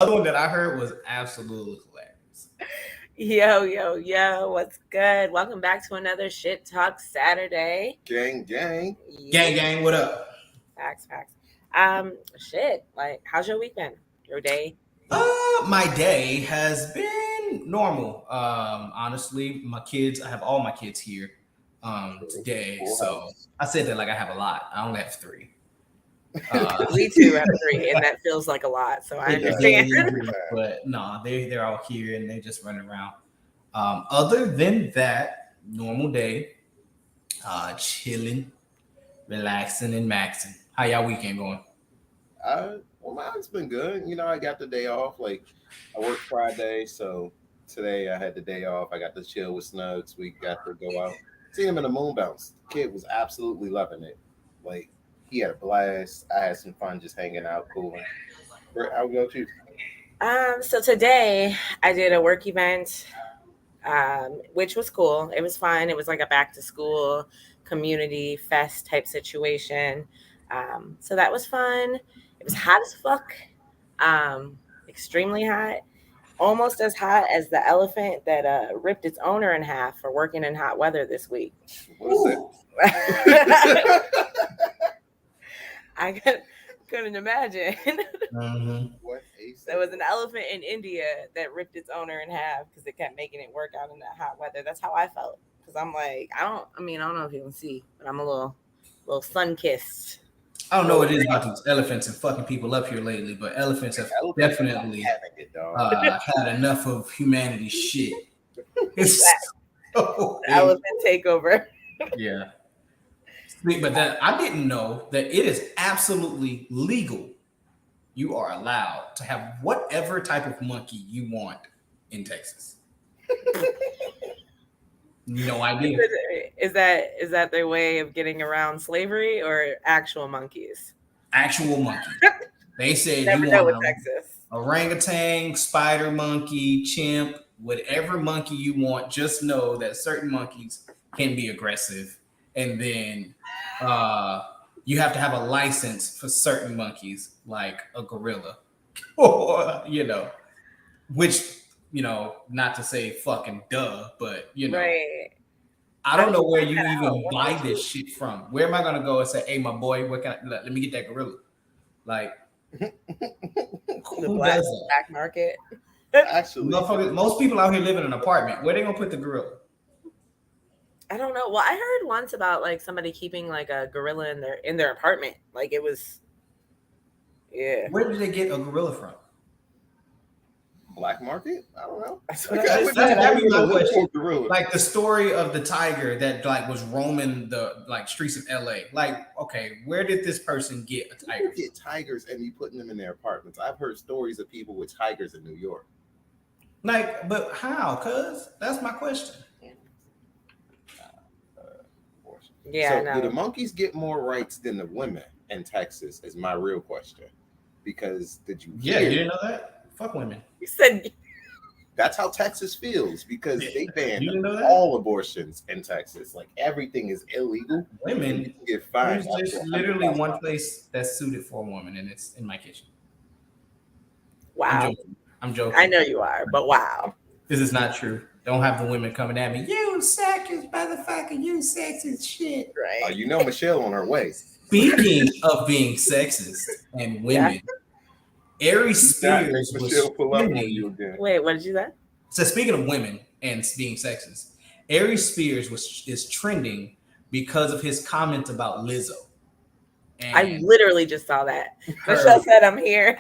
other one that I heard was absolutely hilarious. Yo, what's good? Welcome back to another Shit Talk Saturday. Gang, gang. Gang, Yeah, gang, what up? facts. Like, how's your week been? Your day? My day has been normal. Honestly, my kids, I have all my kids here today. Full So house. I said that like I have a lot. I only have three. Uh We too have three, and that feels like a lot, so I It does. understand. but no, they're all here and they just running around. Other than that, normal day, chilling, relaxing, and maxing. How y'all weekend going? Well, mine's been good. I got the day off. Like, I worked Friday, so today I had the day off. I got to chill with Snugs. We got to go out, see him in the moon bounce. The kid was absolutely loving it. Like, he had a blast. I had some fun just hanging out, cooling. How we go to? So today I did a work event, which was cool. It was fun. It was like a back to school community fest type situation. So that was fun. It was hot as fuck, extremely hot, almost as hot as the elephant that ripped its owner in half for working in hot weather this week. What is Ooh. I it? couldn't imagine. Mhm. What a There was an elephant in India that ripped its owner in half because it kept making it work out in that hot weather. That's how I felt. Because I'm like, I don't know if you can see, but I'm a little sun kissed. I don't know what it is about these elephants and fucking people up here lately, but elephants have elephants are not definitely having it, dog. had enough of humanity's shit. It's so Elephant takeover. yeah. But that I didn't know that it is absolutely legal. You are allowed to have whatever type of monkey you want in Texas. No idea. Is that their way of getting around slavery or actual monkeys? Actual monkey. They said Never you know want with a Texas. orangutan, spider monkey, chimp, whatever monkey you want. Just know that certain monkeys can be aggressive, and then you have to have a license for certain monkeys, like a gorilla, or which not to say fucking duh, but Right. I How don't do know you where find you that out? even What buy makes this you? shit from. Where am I gonna go and say, "Hey, my boy, what can let me get that gorilla"? Like, The who black does that? black market. Actually, Motherfuckers, most people out here live in an apartment. Where they gonna put the gorilla? I don't know. Well, I heard once about like somebody keeping like a gorilla in their apartment. Like it was, yeah. Where did they get a gorilla from? black market? I don't know. That's what Like, I I just wouldn't even said. know That'd you be were to my look for question. a gorilla. Like the story of the tiger that like was roaming the like streets of LA. Like, okay, where did this person get a tiger People from? get tigers and be putting them in their apartments. I've heard stories of people with tigers in New York. Like, but how? Cuz that's my question. Abortion. Yeah, I So, do the know. monkeys get more rights than the women in Texas? Is my real question. Because did you Yeah, you hear? didn't know that? Fuck women. You said That's how Texas feels because Yeah. they banned You didn't know that? all abortions in Texas. Like everything is illegal, and you Women. can get fined There's up to just literally one $100,000. place that's suited for a woman, and it's in my kitchen. I'm wow. joking. I'm I joking. know you are, but wow. This is not true. Don't have the women coming at me. You sexist motherfucker. You sexist shit. Right. Michelle on her way. Speaking of being sexist and Yeah. women, Ari Do not make Spears was Michelle pull up on you trending. again. Wait, what did you say? So speaking of women and being sexist, Ari Spears is trending because of his comment about Lizzo I and literally just saw that. her Michelle said, "I'm here."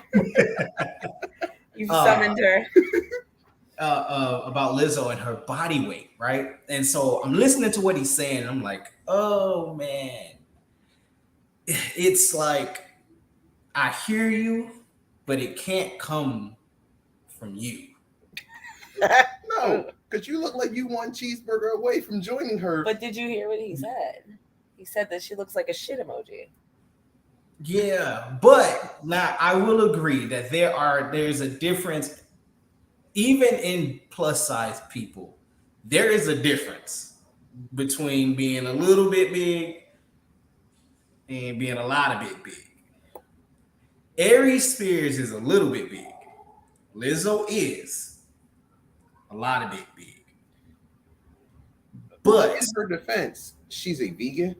You uh, summoned her. about Lizzo and her body weight, right? And so I'm listening to what he's saying. And I'm like, oh man, it's like I hear you, but it can't come from you. No, because you look like you one cheeseburger away from joining her. But did you hear what he said? He said that she looks like a shit emoji. Yeah, but now I will agree that there's a difference even in plus size people. There is a difference between being a little bit big and being a lot of bit big. Ari Spears is a little bit big. Lizzo is a lot of big. But But in her defense, she's a vegan.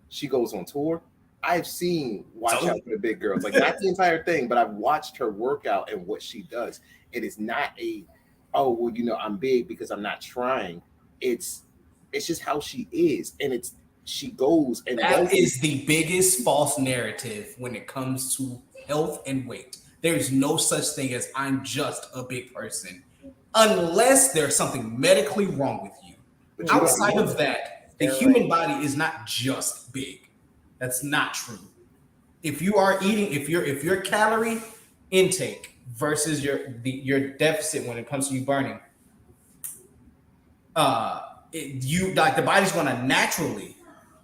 She goes on tour. I've seen Watch So- Out for the Big Girls. Like not the entire thing, but I've watched her workout and what she does. It is not a, oh well, I'm big because I'm not trying. It's just how she is, and she goes and that does is the biggest false narrative when it comes to health and weight. There's no such thing as I'm just a big person, unless there's something medically wrong with you. But you don't Outside know of that, the human body is not just big. That's not true. If you are eating, if your calorie intake versus your deficit when it comes to you burning, you like the body's going to naturally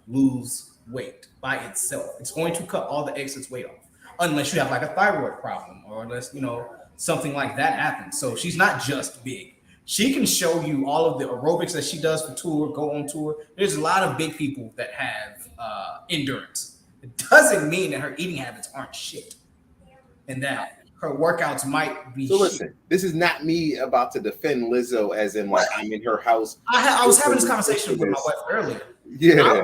lose weight by itself. It's going to cut all the excess weight off, unless you have like a thyroid problem or unless something like that happens. So she's not just big. She can show you all of the aerobics that she does for tour, go on tour. There's a lot of big people that have endurance. It doesn't mean that her eating habits aren't shit and that her workouts might be So shit. listen, this is not me about to defend Lizzo as in like I'm in her house. I was having this conversation with my wife earlier. Yeah,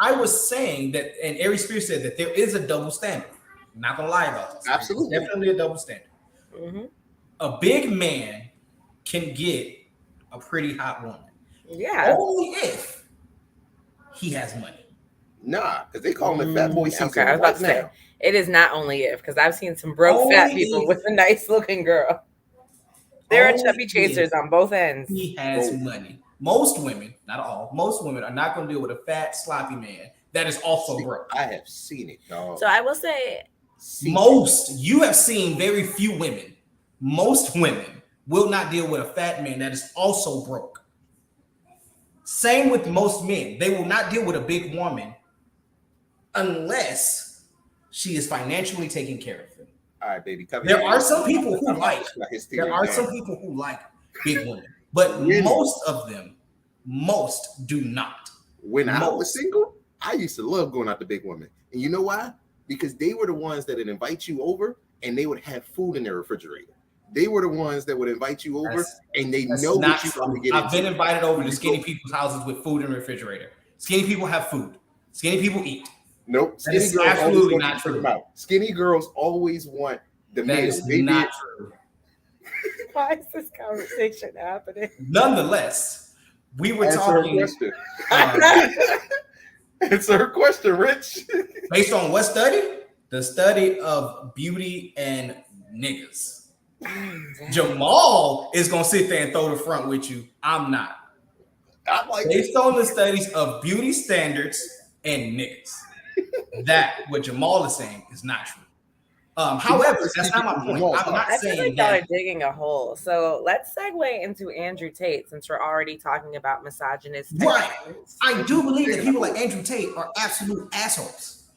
I was saying that, and Ari Spears said that there is a double standard. I'm not gonna lie about this. Absolutely. There's definitely a double standard. Mm-hmm. A big man can get a pretty hot woman. Yeah. Only if he has money. nah, because they call it fat boy season Okay, I was about to say it is not only if, because I've seen some broke fat people with a nice looking girl. There are chubby chasers on both ends. He has money. Most women, not all, most women are not going to deal with a fat, sloppy man that is also broke. I have seen it, dog. So I will say, you have seen very few women. Most women will not deal with a fat man that is also broke. Same with most men. They will not deal with a big woman unless she is financially taking care of them. All right, baby. There are some people who like big women, but most do not. When I was single, I used to love going out to big women. And you know why? Because they were the ones that would invite you over and they would have food in their refrigerator. They were the ones that would invite you over and they know what you're going to get I've been invited over to skinny people's houses with food in the refrigerator. Skinny people have food. Skinny people eat. Nope. That is absolutely not true. Skinny girls always want the meal. That is not true. Why is this conversation happening? Nonetheless, we were talking. Answer her question, Rich. Based on what study? The study of beauty and niggas. Jamal is gonna sit there and throw the front with you. I'm not. Based on the studies of beauty standards and niggas, that what Jamal is saying is not true. However, that's not my point. I'm not saying y'all are digging a hole. So let's segue into Andrew Tate since we're already talking about misogynist. Right. I do believe that people like Andrew Tate are absolute assholes.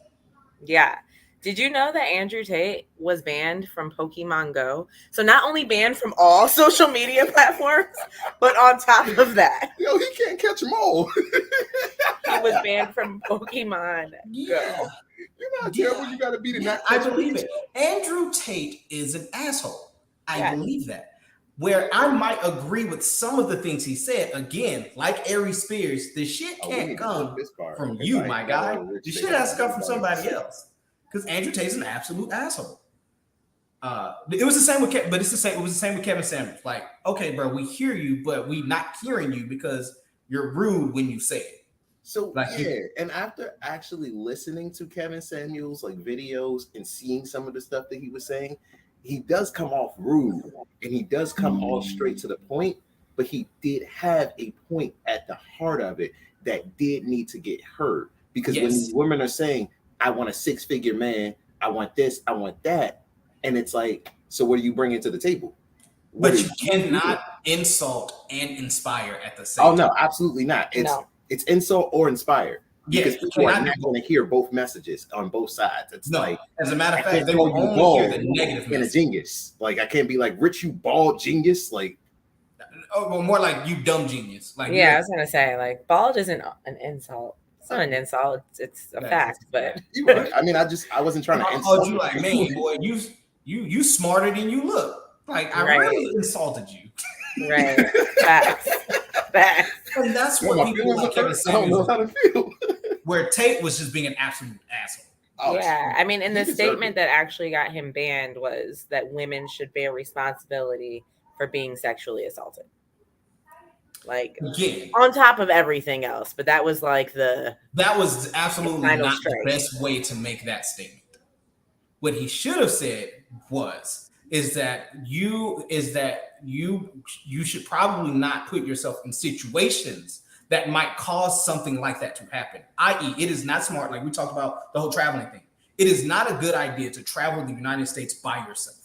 Yeah. Did you know that Andrew Tate was banned from Pokemon Go? So not only banned from all social media platforms, but on top of that, he can't catch them all. He was banned from Pokemon Go. You're not terrible. You got to be the not. I believe it. Andrew Tate is an asshole. I believe that. Where I might agree with some of the things he said, again, like Ari Spears, the shit can't come from you, my guy. The shit has to come from somebody else. Because Andrew Tate's an absolute asshole. It was the same with, but it's the same. It was the same with Kevin Samuels. Like, okay, bro, we hear you, but we not hearing you because you're rude when you say it. So and after actually listening to Kevin Samuels like videos and seeing some of the stuff that he was saying, he does come off rude and he does come off straight to the point. But he did have a point at the heart of it that did need to get heard because when these women are saying, I want a 6-figure man. I want this. I want that. And it's like, so what do you bring into the table? But you cannot insult and inspire at the same time. Oh, no, absolutely not. It's insult or inspire. Because people are not going to hear both messages on both sides. It's like, as a matter of fact, they will only hear the negative and a genius. Like, I can't be like, Rich, you bald genius. Like, well, more like you dumb genius. Like, I was going to say, like, bald isn't an insult. It's not an insult. It's a fact, but I mean, I wasn't trying to insult you. Like, man, boy, you smarter than you look. Like, I Right. really insulted you. Right. Facts. Facts. And that's Yeah, what my people feelings like are Kevin hurt. I don't know Samuels, how to feel. where Tate was just being an absolute asshole. Oh, Yeah. I mean, and he the deserved statement it. that actually got him banned was that women should bear responsibility for being sexually assaulted. Like, Again, on top of everything else. But that was like the that was absolutely final not the strike. best way to make that statement. What he should have said is that you should probably not put yourself in situations that might cause something like that to happen. I.e., it is not smart. Like we talked about the whole traveling thing. It is not a good idea to travel the United States by yourself.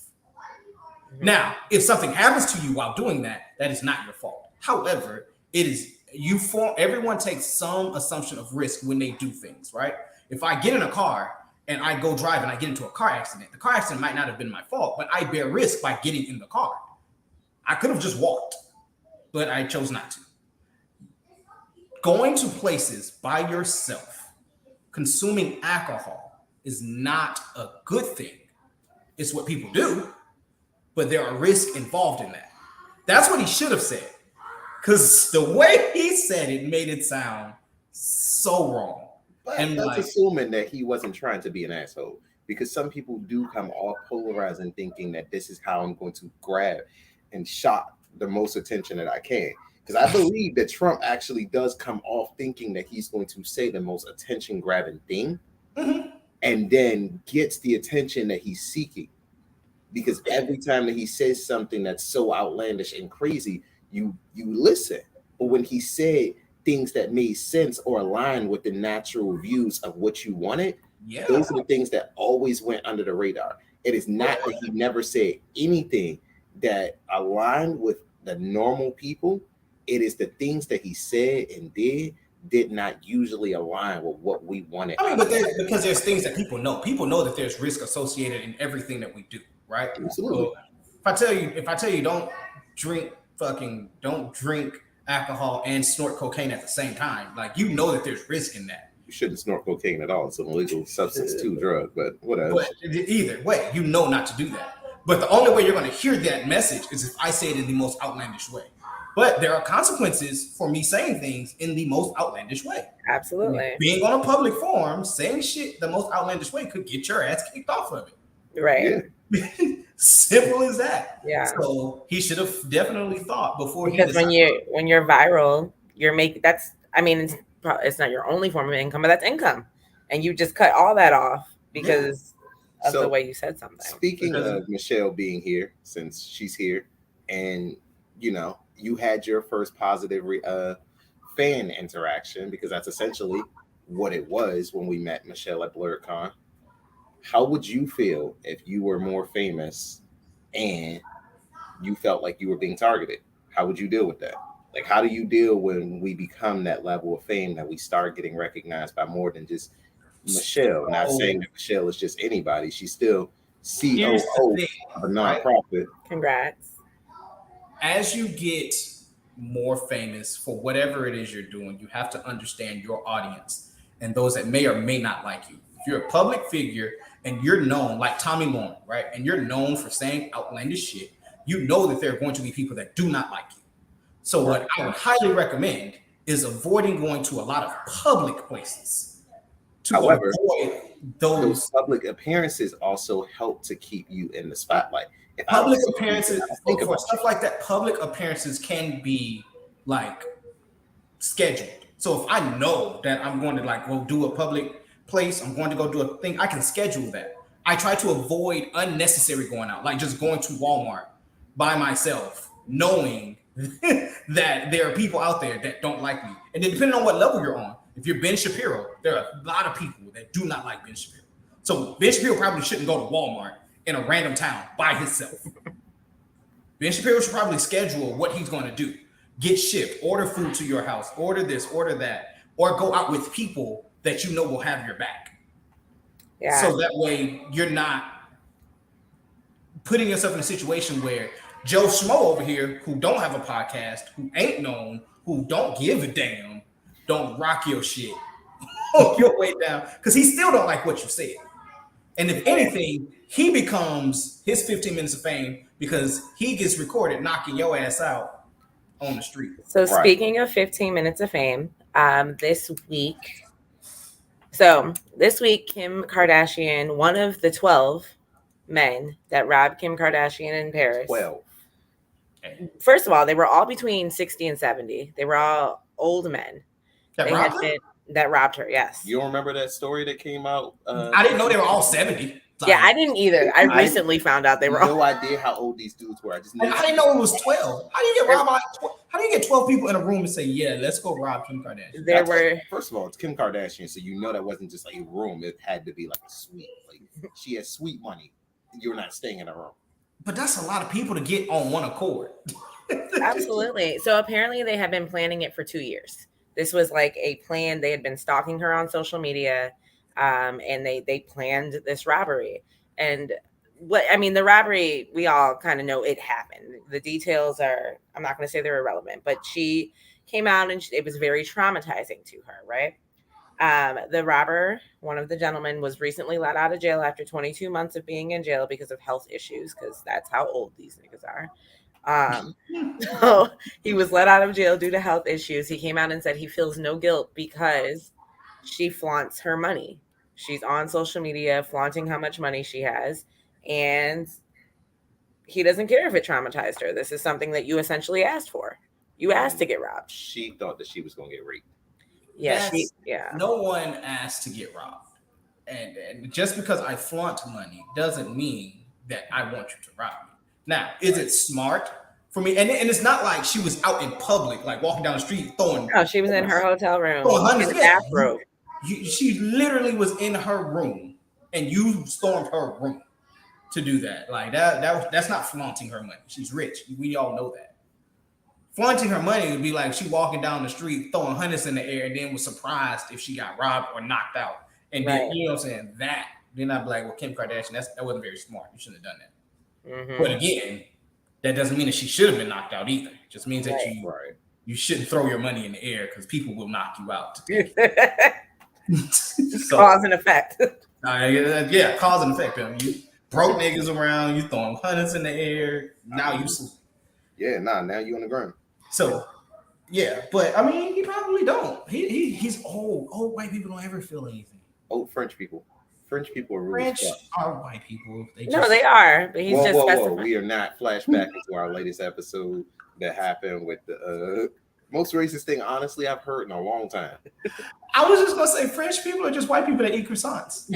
Mhm. Now, if something happens to you while doing that, that is not your fault. However, everyone takes some assumption of risk when they do things, right? If I get in a car and I go drive and I get into a car accident, the car accident might not have been my fault, but I bear risk by getting in the car. I could have just walked, but I chose not to. Going to places by yourself, consuming alcohol is not a good thing. It's what people do, but there are risks involved in that. That's what he should have said. Because the way he said it made it sound so wrong. But And that's like, assuming that he wasn't trying to be an asshole. Because some people do come off polarizing thinking that this is how I'm going to grab and shot the most attention that I can. Because I believe that Trump actually does come off thinking that he's going to say the most attention grabbing thing mhm. and then gets the attention that he's seeking. Because every time that he says something that's so outlandish and crazy, you listen. But when he said things that made sense or aligned with the natural views of what you wanted, Yeah. those are the things that always went under the radar. It is not that he never said anything that aligned with the normal people. It is the things that he said and did not usually align with what we wanted. I mean, but because there's things that people know. People know that there's risk associated in everything that we do, right? Absolutely. So if I tell you don't drink alcohol and snort cocaine at the same time, like you know that there's risk in that. You shouldn't snort cocaine at all. It's an illegal substance too, drug, but whatever. But either way, you know not to do that. But the only way you're going to hear that message is if I say it in the most outlandish way. But there are consequences for me saying things in the most outlandish way. Absolutely. Being on a public forum, saying shit the most outlandish way could get your ass kicked off of it. Right. Yeah. Simple as that. Yeah. So he should have definitely thought before because he when you're viral, you're making it's not your only form of income, but that's income, and you just cut all that off because of the way you said something. Speaking of Michelle being here, since she's here, and you had your first positive fan interaction, because that's essentially what it was when we met Michelle at BlurredCon. How would you feel if you were more famous and you felt like you were being targeted? How would you deal with that? Like, how do you deal when we become that level of fame that we start getting recognized by more than just Michelle? Not saying that Michelle is just anybody. She's still COO of a nonprofit. Right? Congrats. As you get more famous for whatever it is you're doing, you have to understand your audience and those that may or may not like you. If you're a public figure and you're known, like Tommy Lauren, right? And you're known for saying outlandish shit, you know that there are going to be people that do not like you. So what I would highly recommend is avoiding going to a lot of public places. However, avoid those public appearances also help to keep you in the spotlight. Public appearances, for stuff like that, public appearances can be like scheduled. So if I know that I'm going to go do a public place, I'm going to go do a thing, I can schedule that. I try to avoid unnecessary going out, like just going to Walmart by myself, knowing that there are people out there that don't like me. And then depending on what level you're on, if you're Ben Shapiro, there are a lot of people that do not like Ben Shapiro. So Ben Shapiro probably shouldn't go to Walmart in a random town by himself. Ben Shapiro should probably schedule what he's going to do. Get shipped, order food to your house, order this, order that, or go out with people that you know will have your back. Yeah. So that way you're not putting yourself in a situation where Joe Schmo over here, who don't have a podcast, who ain't known, who don't give a damn, don't rock your shit on your way down, because he still don't like what you said. And if anything, he becomes, his 15 minutes of fame because he gets recorded knocking your ass out on the street. So Right. speaking of 15 minutes of fame, this week, Kim Kardashian, one of the 12 men that robbed Kim Kardashian in Paris. 12. First of all, they were all between 60 and 70. They were all old men. That robbed her? That robbed her, yes. You don't remember that story that came out? I didn't know they were all 70. Like, yeah, I didn't either. I recently found out they were all. No idea how old these dudes were. I didn't know it was 12. How do you get robbed by how do you get 12 people in a room and say, yeah, let's go rob Kim Kardashian? First of all, it's Kim Kardashian, so you know that wasn't just like a room. It had to be like a suite. Like she has sweet money. You're not staying in a room. But that's a lot of people to get on one accord. Absolutely. So apparently they had been planning it for 2 years. This was like a plan. They had been stalking her on social media, and they planned this robbery. And the robbery, we all kind of know it happened. The details are, I'm not going to say they're irrelevant, but she came out and it was very traumatizing to her, right? The robber, one of the gentlemen, was recently let out of jail after 22 months of being in jail because of health issues, because that's how old these niggas are. So he was let out of jail due to health issues. He came out and said he feels no guilt because she flaunts her money. She's on social media flaunting how much money she has, and he doesn't care if it traumatized her. This is something that you essentially asked for. You asked to get robbed. She thought that she was going to get raped. Yeah, No one asked to get robbed. And just because I flaunt money doesn't mean that I want you to rob me. Now, is it smart for me? And it's not like she was out in public, like walking down the street throwing. No, she was in her hotel room in a bathrobe. She literally was in her room, and you stormed her room to do that. Like that's not flaunting her money. She's rich. We all know that. Flaunting her money would be like she walking down the street throwing hundreds in the air and then was surprised if she got robbed or knocked out. And then, you know what I'm saying? Then I'd be like, well, Kim Kardashian, that wasn't very smart. You shouldn't have done that. Mm-hmm. But again, that doesn't mean that she should have been knocked out either. It just means that you shouldn't throw your money in the air because people will knock you out. So, cause and effect. Cause and effect. You broke niggas around, you throwing hundreds in the air. Now you sleep. Yeah, now you on the ground. So, yeah, but I mean, he probably don't. He's old. Old white people don't ever feel anything. Old French people. French people are really are white people. They are. But he's whoa. We are not flashback into our latest episode that happened with the most racist thing, honestly, I've heard in a long time. I was just gonna say French people are just white people that eat croissants.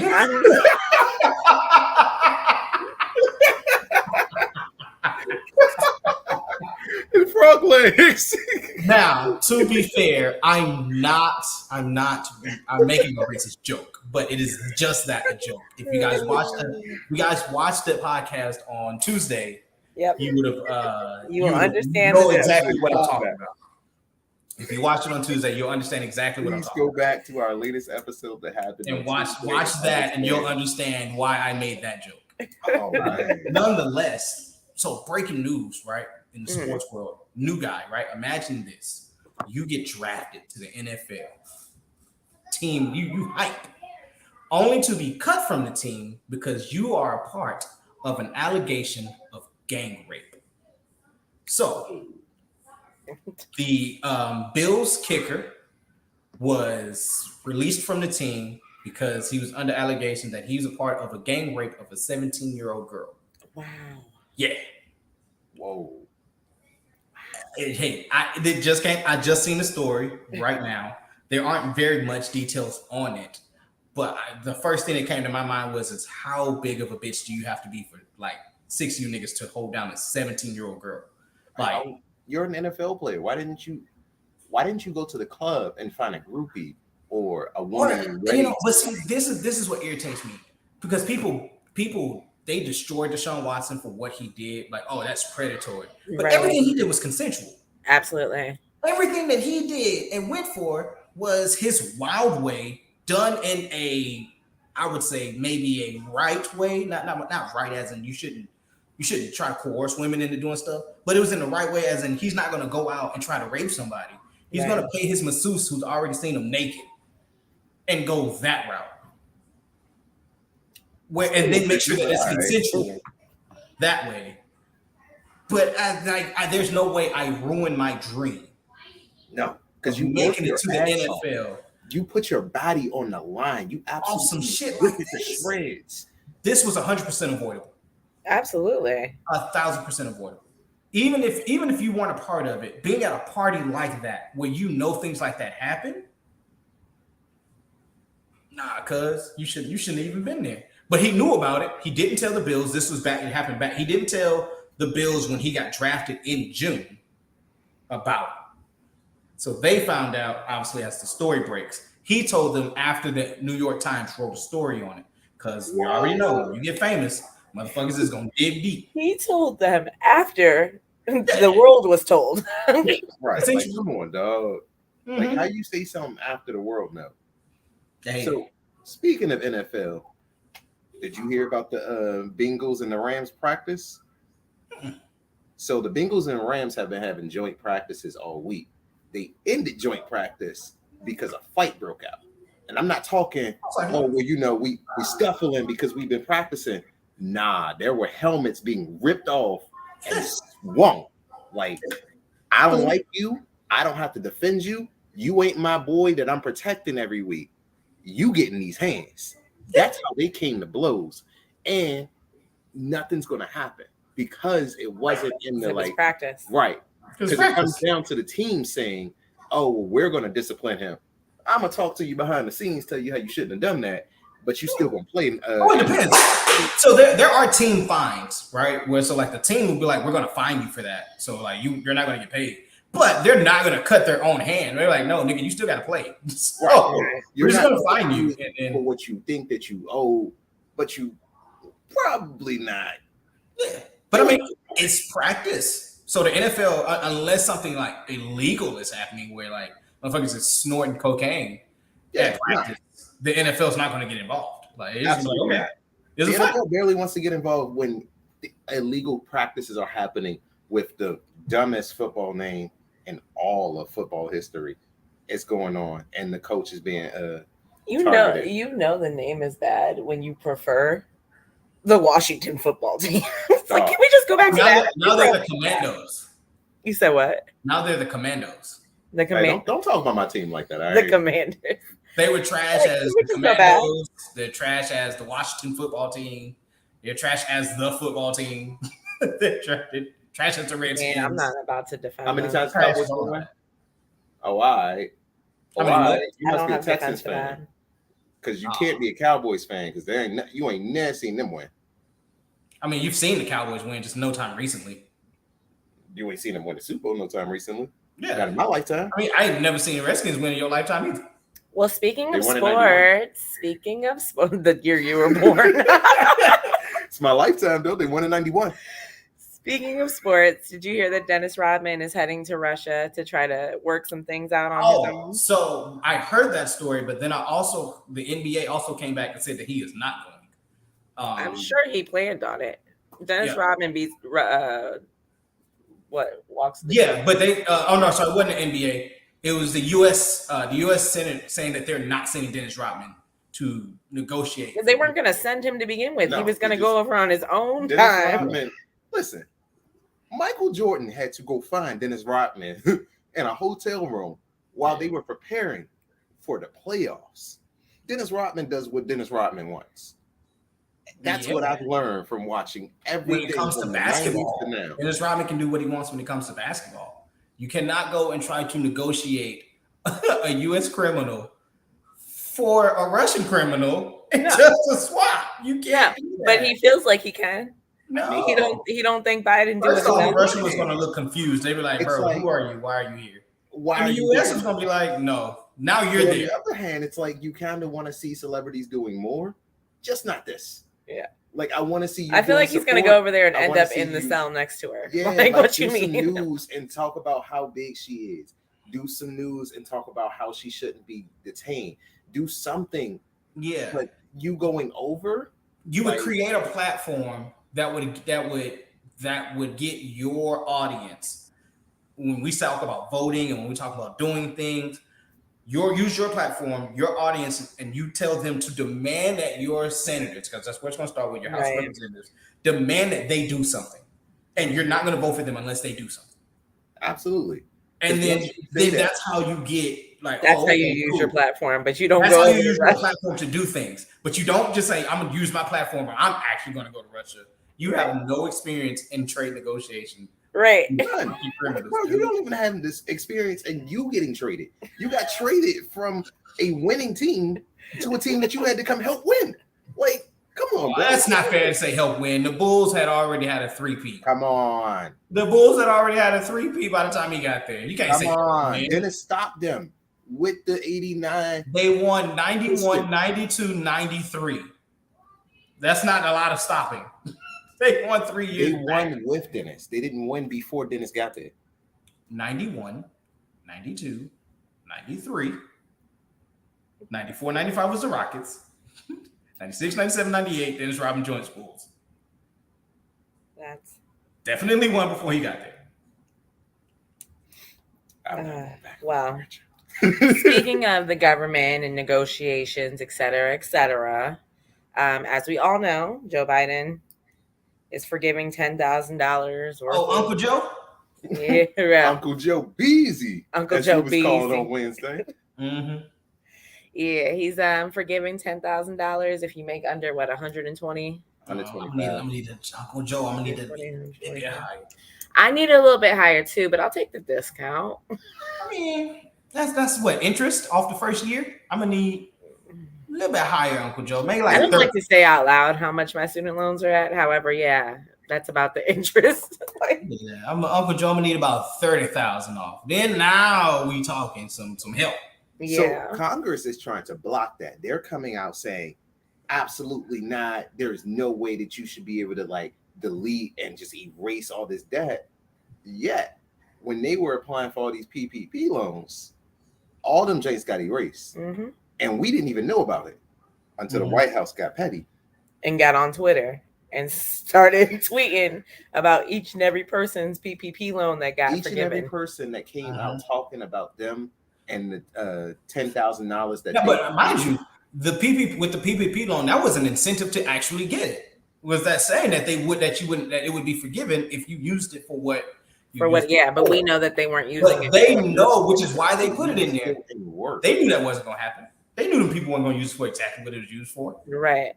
And frog legs. Now, to be fair, I'm making a racist joke, but it is just that, a joke. If you guys watched the podcast on Tuesday, you would have you will understand exactly what I'm talking about. If you watch it on Tuesday, you'll understand exactly what I'm talking about. Go back to our latest episode that happened and watch that, and you'll understand why I made that joke. Oh, right. Nonetheless, so breaking news, right? In the sports world, new guy, right? Imagine this. You get drafted to the NFL team, you hype, only to be cut from the team because you are a part of an allegation of gang rape. So the Bills kicker was released from the team because he was under allegation that he was a part of a gang rape of a 17-year-old girl. Wow. Yeah. Whoa. Hey, I just seen the story right now. There aren't very much details on it, but the first thing that came to my mind was how big of a bitch do you have to be for like 6 of you niggas to hold down a 17-year-old girl? Like, you're an NFL player. Why didn't you go to the club and find a groupie or a woman? But see, this is what irritates me because people they destroyed Deshaun Watson for what he did. Like, oh, that's predatory. But everything he did was consensual. Absolutely. Everything that he did and went for was his wild way, done in I would say maybe a right way. Not right as in you shouldn't try to coerce women into doing stuff, but it was in the right way as in he's not going to go out and try to rape somebody. He's going to pay his masseuse who's already seen him naked and go that route. And then make sure that it's consensual that way. But there's no way I ruined my dream No, because of you work making it your to the ass off. NFL. You put your body on the line. You absolutely Some shit rip like it to this. shreds. This was 100% avoidable. Absolutely. 1,000% avoidable. Even if you weren't a part of it, being at a party like that where you know things like that happen, nah, cuz you shouldn't have even been there. But he knew about it. He didn't tell the Bills. This was back. It happened back. He didn't tell the Bills when he got drafted in June about it. So they found out, obviously, as the story breaks. He told them after the New York Times wrote a story on it. Because you already know, when you get famous, motherfuckers is going to dig deep. He told them after the world was told. Right. Like, come on, dog. Mm-hmm. Like, how you say something after the world know? Hey. So, speaking of NFL, did you hear about the Bengals and the Rams practice? So the Bengals and Rams have been having joint practices all week. They ended joint practice because a fight broke out. And I'm not talking, we scuffling because we've been practicing. Nah, there were helmets being ripped off and swung. Like, I don't like you. I don't have to defend you. You ain't my boy that I'm protecting every week. You getting these hands. That's how they came to blows. And nothing's going to happen because it wasn't in the practice. Right. Because it comes down to the team saying, oh, well, we're going to discipline him. I'm going to talk to you behind the scenes, tell you how you shouldn't have done that, but you still going to play. It depends. So there are team fines, right? Where the team will be like, we're going to fine you for that. So you're not going to get paid. But they're not going to cut their own hand. They're like, no, nigga, you still got to play. We're just going to fine you for what you think that you owe, but you probably not. Yeah, but I mean, it's practice. So the NFL, unless something like illegal is happening, where motherfuckers is snorting cocaine at practice, the NFL is not going to get involved. Absolutely. The NFL barely wants to get involved when the illegal practices are happening with the dumbest football name in all of football history. It's going on, and the coach is being targeted. The name is bad when you prefer the Washington football team. It's can we just go back to that? Now they're the Commandos. You said what? Now they're the Commandos. The Commandos. Don't talk about my team like that. The Commanders. They were trash as the Commandos. They're trash as the Washington football team. They're trash as the football team. They're trash as the Redskins. Man, I'm not about to defend. How many times Cowboys won? Oh, all right. You must be a Texans fan. Because you can't be a Cowboys fan because you ain't never seen them win. I mean, you've seen the Cowboys win just no time recently. You ain't seen them win the Super Bowl no time recently. Yeah. Not in my lifetime. I mean, I ain't never seen the Redskins win in your lifetime either. Well, speaking of sports, the year you were born. It's my lifetime, though. They won in 91. Speaking of sports, did you hear that Dennis Rodman is heading to Russia to try to work some things out on his own? So I heard that story, but then the NBA also came back and said that he is not going. I'm sure he planned on it. Dennis Rodman beats walks. But they. It wasn't the NBA. It was the U.S. Senate saying that they're not sending Dennis Rodman to negotiate. They weren't going to send him to begin with. He was going to go over on his own time. Rodman, listen, Michael Jordan had to go find Dennis Rodman in a hotel room while they were preparing for the playoffs. Dennis Rodman does what Dennis Rodman wants. That's what I've learned from watching everything. When it comes to basketball, Dennis Rodman can do what he wants when it comes to basketball. You cannot go and try to negotiate a U.S. criminal for a Russian criminal and just a swap. You can't. But he feels like he can. No, he don't think Biden do it. The Russian was going to look confused. They'd be like, "Bro, who are you? Why are you here?" And the U.S. is going to be like, "No, now you're there." On the other hand, it's like you kind of want to see celebrities doing more, just not this. Yeah. Like I want to see. I feel like he's going to go over there and end up in the cell next to her. Yeah, what you mean? Do some news and talk about how big she is. Do some news and talk about how she shouldn't be detained. Do something. Yeah. But you going over, you would create a platform that would get your audience. When we talk about voting and when we talk about doing things, use your platform, your audience, and you tell them to demand that your senators, because that's where it's going to start with your House of Representatives, demand that they do something. and you're not going to vote for them unless they do something. Absolutely. And then that's how you get like. That's how you use your platform, but you don't. That's how you use your platform to do things, but you don't just say, "I'm going to use my platform, but I'm actually going to go to Russia." You have no experience in trade negotiation. Right. None. Bro, you don't even have this experience in you getting traded. You got traded from a winning team to a team that you had to come help win. Like, come on, bro. That's not fair to say help win. The Bulls had already had a 3-peat. Come on. The Bulls had already had a 3-peat by the time he got there. You can't say come on. Man. Then it stopped them with the 89. They won 91, 92, 93. That's not a lot of stopping. They won 3 years. They won with Dennis. They didn't win before Dennis got there. 91, 92, 93, 94, 95 was the Rockets. 96, 97, 98, Dennis Rodman joins Bulls. That's definitely won before he got there. Well, speaking of the government and negotiations, et cetera, as we all know, Joe Biden is forgiving $10,000. Uncle Joe? Yeah, right. Uncle Joe Beezy. Uncle Joe was Beezy. Called on Wednesday. Mm-hmm. Yeah, he's forgiving $10,000 if you make under 120. I'm gonna need Uncle Joe. I'm gonna need to get higher. I need a little bit higher too, but I'll take the discount. I mean, that's what interest off the first year. I'm gonna need a little bit higher, Uncle Joe. Maybe like I don't like to say out loud how much my student loans are at. However, yeah, that's about the interest. Yeah, Uncle Joe. I'm gonna need about 30,000 off. Then now we talking some help. Yeah. So Congress is trying to block that. They're coming out saying, absolutely not. There is no way that you should be able to like delete and just erase all this debt. Yet, when they were applying for all these PPP loans, all them Jays got erased. Mm-hmm. And we didn't even know about it until the White House got petty. And got on Twitter and started tweeting about each and every person's PPP loan that got forgiven. Each and every person that came out talking about them and the $10,000 that. Yeah, but mind you, the PPP loan, that was an incentive to actually get it. Was that saying that that it would be forgiven if you used it for what? But we know that they weren't using it. They know, which is why they put it in there. They knew that wasn't going to happen. They knew the people weren't going to use it for exactly what it was used for. Right.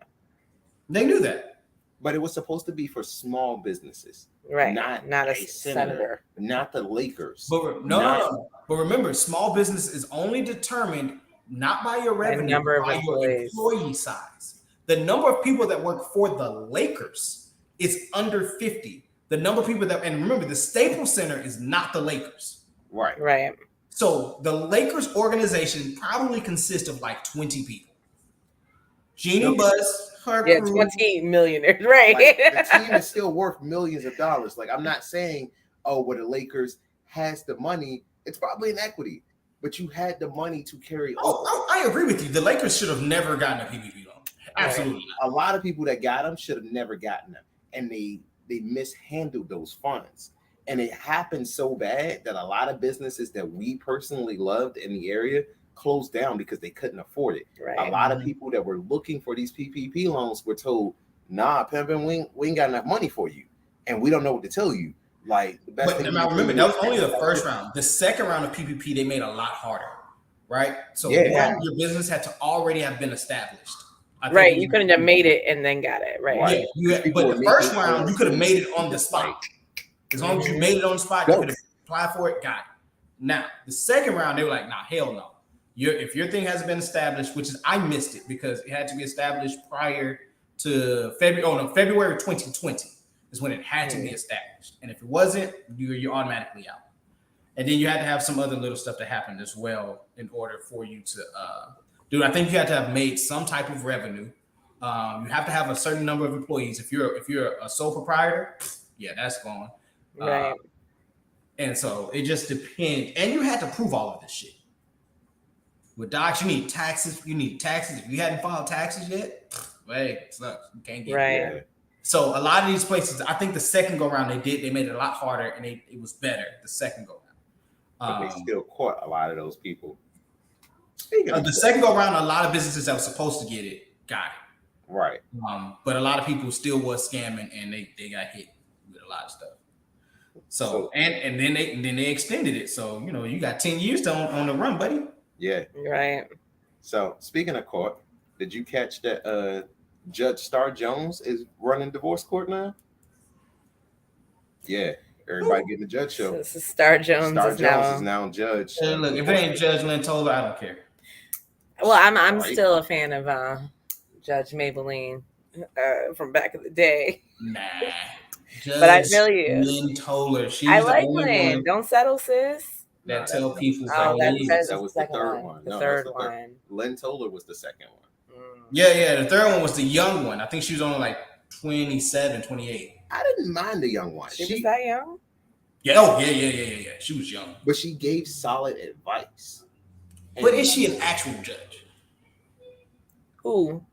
They knew that. But it was supposed to be for small businesses. Right. Not a senator. Not the Lakers. But no. But remember, small business is only determined not by your revenue, but by your employee size. The number of people that work for the Lakers is under 50. The number of people and remember, the Staples Center is not the Lakers. Right. So the Lakers organization probably consists of like 20 people. Jeannie Buss, her crew. 20 millionaires, right? Like, the team is still worth millions of dollars. Like, I'm not saying, the Lakers has the money. It's probably an equity, but you had the money to carry over. I agree with you. The Lakers should have never gotten a PPP loan. Absolutely not. A lot of people that got them should have never gotten them, and they mishandled those funds. And it happened so bad that a lot of businesses that we personally loved in the area closed down because they couldn't afford it. Right. A lot of people that were looking for these PPP loans were told, nah, pimpin', we ain't got enough money for you. And we don't know what to tell you. Like, the best thing. Now remember, that was only the first round. The second round of PPP, they made a lot harder, right? So your business had to already have been established. Right. You couldn't have made it and then got it. Right. Yeah, but the first round, you could have made it on the spot. As long as you made it on the spot, you could have applied for it, got it. Now, the second round, they were like, nah, hell no. If your thing hasn't been established, which is, I missed it because it had to be established prior to February 2020 is when it had to be established. And if it wasn't, you're automatically out. And then you had to have some other little stuff that happened as well in order for you to do it. I think you have to have made some type of revenue. You have to have a certain number of employees. If you're a sole proprietor, yeah, that's gone. Right. And so it just depends. And you had to prove all of this shit. With docs, you need taxes. If you hadn't filed taxes yet, it sucks. You can't get it. So a lot of these places, I think the second go round they made it a lot harder, and it was better the second go round. But they still caught a lot of those people. The second go round, a lot of businesses that were supposed to get it got it. Right. But a lot of people still was scamming, and they got hit with a lot of stuff. So and then they extended it. So you got 10 years on the run, buddy. Yeah. Right. So speaking of court, did you catch that Judge Star Jones is running divorce court now? Yeah. Everybody getting the judge show. So Star Jones is now judge. Look, if it ain't Judge Lynn Toler, I don't care. Well, I'm still a fan of Judge Maybelline from back in the day. Nah. But I feel you. Lynn Toler. She's I like the only Lynn. one Don't settle, sis. that tell people. Oh, that was the third one. The third one. Lynn Toler was the second one. Yeah. The third one was the young one. I think she was only like 27, 28. I didn't mind the young one. She was that young? Yeah. Yeah. She was young. But she gave solid advice. But is she an actual judge? Who?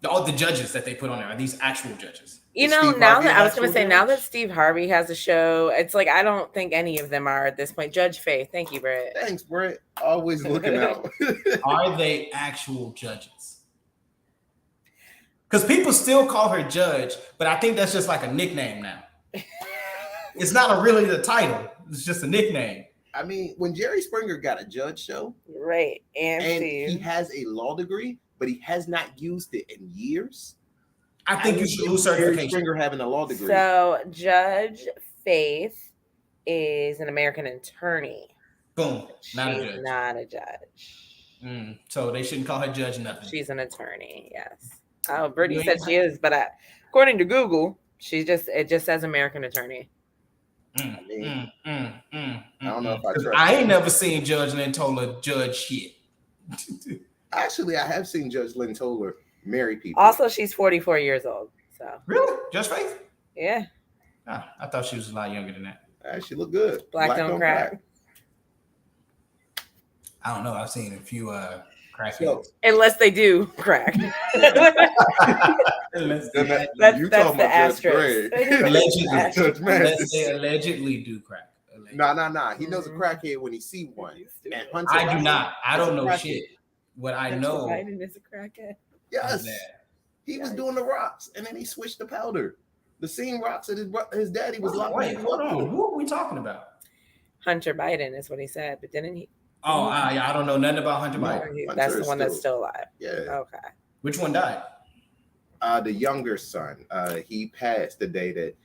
All the judges that they put on there are these actual judges. Now that Steve Harvey has a show, it's like I don't think any of them are at this point. Judge Faith, thank you, Brett. Thanks, Brett. Always looking out. Are they actual judges? Because people still call her judge, but I think that's just like a nickname now. It's not really the title; it's just a nickname. I mean, when Jerry Springer got a judge show, right, and he has a law degree, but he has not used it in years. I think you should lose certification. Jerry Springer having a law degree. So Judge Faith is an American attorney. Boom. She's not a judge. So they shouldn't call her judge nothing. She's an attorney. Yes. Oh, Brittany said she is, but according to Google, it just says American attorney. I don't know if I trust. I ain't never seen Judge Lynn Toler judge shit. Actually, I have seen Judge Lynn Toler marry people. Also, she's 44 years old. So really, Judge Faith? Yeah. I thought she was a lot younger than that. She looked good. Black don't crack. I don't know. I've seen a few crack. Unless they do crack. That's the asterisk. They allegedly do crack. No. He knows a crackhead when he see one. And I do not. I don't know shit. What I know. Biden is a crackhead. Yes. He was doing the rocks, and then he switched to powder. The same rocks that his daddy was locked. Wait, hold on. Who are we talking about? Hunter Biden is what he said, but didn't he? Oh, I don't know nothing about Hunter Biden. That's the one that's still alive. Yeah. Okay. Which one died? The younger son. He passed the day that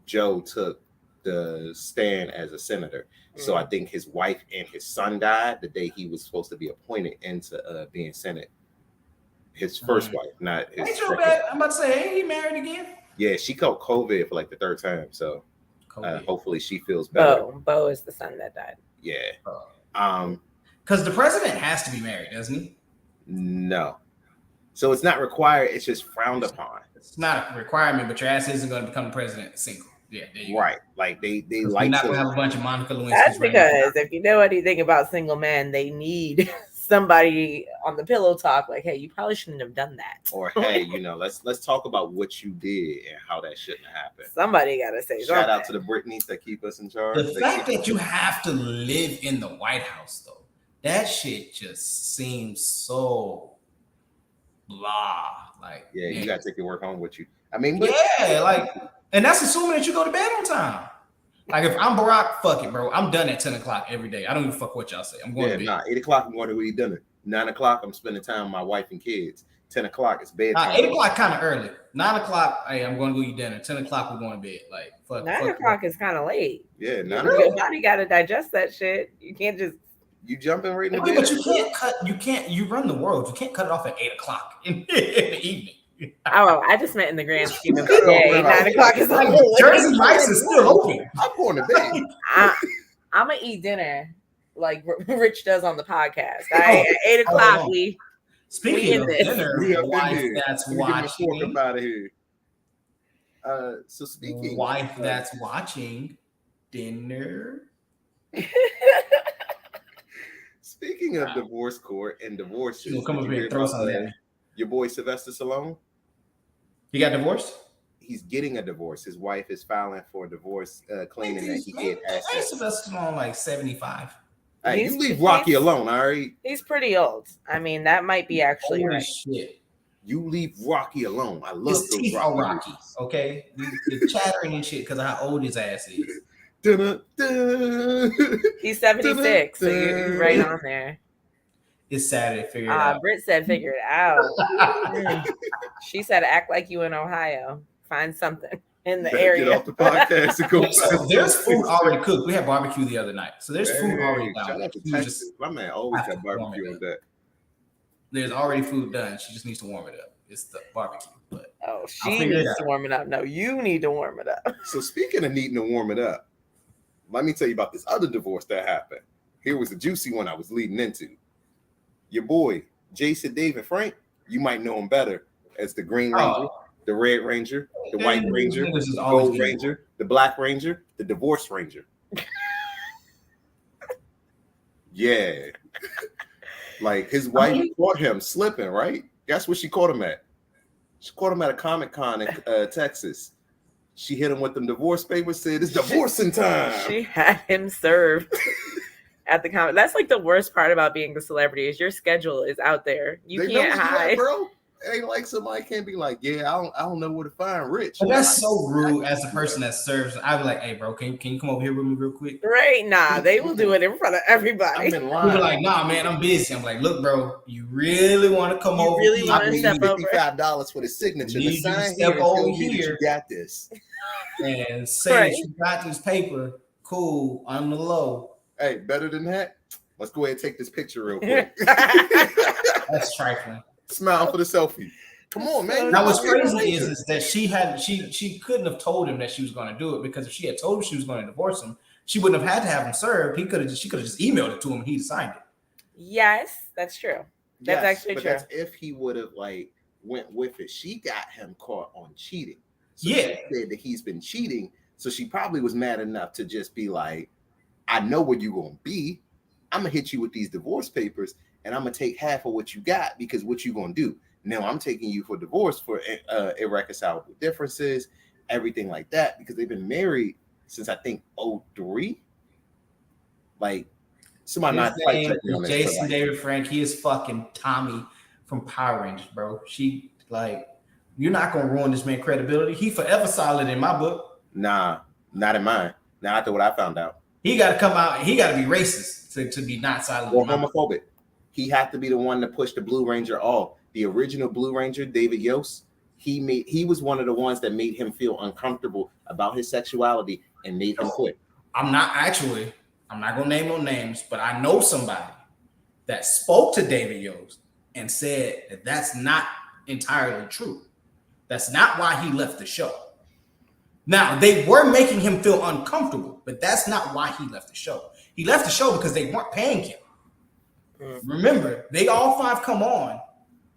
Joe took the stand as a senator. So I think his wife and his son died the day he was supposed to be appointed into being Senate. His first wife, not his Ain't so bad. I'm about to say, ain't he married again? Yeah, she caught COVID for like the third time. So hopefully she feels better. Bo is the son that died. Yeah. Because the president has to be married, doesn't he? No. So it's not required. It's just frowned upon. It's not a requirement, but your ass isn't going to become the president single. Yeah, right. Like they like not going to have a bunch of Monica Lewinsky. That's because if you know anything about single men, they need somebody on the pillow talk like, hey, you probably shouldn't have done that. Or hey, let's talk about what you did and how that shouldn't happen. Somebody gotta say something. Shout out to the Brittany's that keep us in charge. The fact that you have to live in the White House, though, that shit just seems so blah. Like, yeah, you gotta take your work home with you. I mean, and that's assuming that you go to bed on time. Like if I'm Barack, fuck it, bro. I'm done at 10 o'clock every day. I don't give a fuck what y'all say. I'm going to bed. 8 o'clock, I'm going to eat dinner. 9 o'clock, I'm spending time with my wife and kids. 10 o'clock, it's bedtime. 8 o'clock kind of early. 9 o'clock, hey, I'm going to go eat dinner. 10 o'clock, we're going to bed. Like, fuck. 9 o'clock is kind of late. Yeah, 9 o'clock. Your body got to digest that shit. You can't just. You jumping right in the bed. But you can't, you run the world. You can't cut it off at 8 o'clock in the evening. Oh, I just meant in the grand scheme of the day. 9 o'clock is like Jersey Mike's is still open. I'm going to bed. I'm gonna eat dinner like Rich does on the podcast. At 8 o'clock, Speaking of dinner, wife that's watching. Up out of here. So speaking, wife that's watching dinner. Speaking of divorce court and divorces, you'll come up here and throw something at me. Your boy Sylvester Stallone. He got divorced? He's getting a divorce. His wife is filing for a divorce, claiming that he had assets. Sylvester Stallone like 75. Hey, you leave Rocky alone, all right? He's pretty old. I mean, that might be actually Holy right. Shit. You leave Rocky alone. I love His those teeth are Rocky rocky. Okay, the chattering and shit because of how old his ass is. He's 76, so you're right on there. It's Saturday. Figure it out. Britt said, "Figure it out." She said, "Act like you in Ohio. Find something in the area." Get off the podcast and go. So there's food already cooked. We had barbecue the other night, so there's food already down. Shout out to Texas. My man always got barbecue on that. There's already food done. She just needs to warm it up. It's the barbecue. But she needs to warm it up. No, you need to warm it up. So speaking of needing to warm it up, let me tell you about this other divorce that happened. Here was a juicy one I was leading into. Your boy, Jason David Frank, you might know him better as the Green Ranger, the Red Ranger, the White Ranger, the Gold Ranger, the Black Ranger, the Divorce Ranger. Yeah. Like his wife caught him slipping, right? Guess what she caught him at? She caught him at a Comic-Con in Texas. She hit him with them divorce papers, said it's divorcing time. She had him served at the Comic. That's like the worst part about being a celebrity is your schedule is out there. You can't hide, bro. It ain't like somebody can't be like, yeah, I don't know where to find Rich. But that's so rude as the person that serves. I'd be like, hey, bro, can you come over here with me real quick? Right? Nah, they will do it in front of everybody. I'm in line. People are like, nah, man, I'm busy. I'm like, look, bro, you really want to come over? Really want to step over? $55 for the signature. You sign step here over here. You got this. And say that you got this paper. Cool, on the low. Hey, better than that. Let's go ahead and take this picture real quick. That's trifling. Smile for the selfie. Come on, man. Now, what's crazy is that she couldn't have told him that she was going to do it, because if she had told him she was going to divorce him, she wouldn't have had to have him served. She could have just emailed it to him and he signed it. Yes, that's true. That's actually true. That's if he would have went with it. She got him caught on cheating. So yeah, she said that he's been cheating. So she probably was mad enough to just be like, I know where you're gonna be. I'm gonna hit you with these divorce papers, and I'm gonna take half of what you got, because what you gonna do? Now I'm taking you for divorce for irreconcilable differences, everything like that, because they've been married since I think 2003. Like, somebody not quite check me on this. Jason David Frank, he is fucking Tommy from Power Rangers, bro. You're not gonna ruin this man's credibility. He forever solid in my book. Nah, not in mine. Now after what I found out, he got to come out. He got to be racist to be not solid or homophobic. He had to be the one to push the Blue Ranger off. The original Blue Ranger, David Yost, he was one of the ones that made him feel uncomfortable about his sexuality and made him quit. I'm not gonna name no names, but I know somebody that spoke to David Yost and said that that's not entirely true. That's not why he left the show. Now, they were making him feel uncomfortable, but that's not why he left the show. He left the show because they weren't paying him. Remember, they all five come on,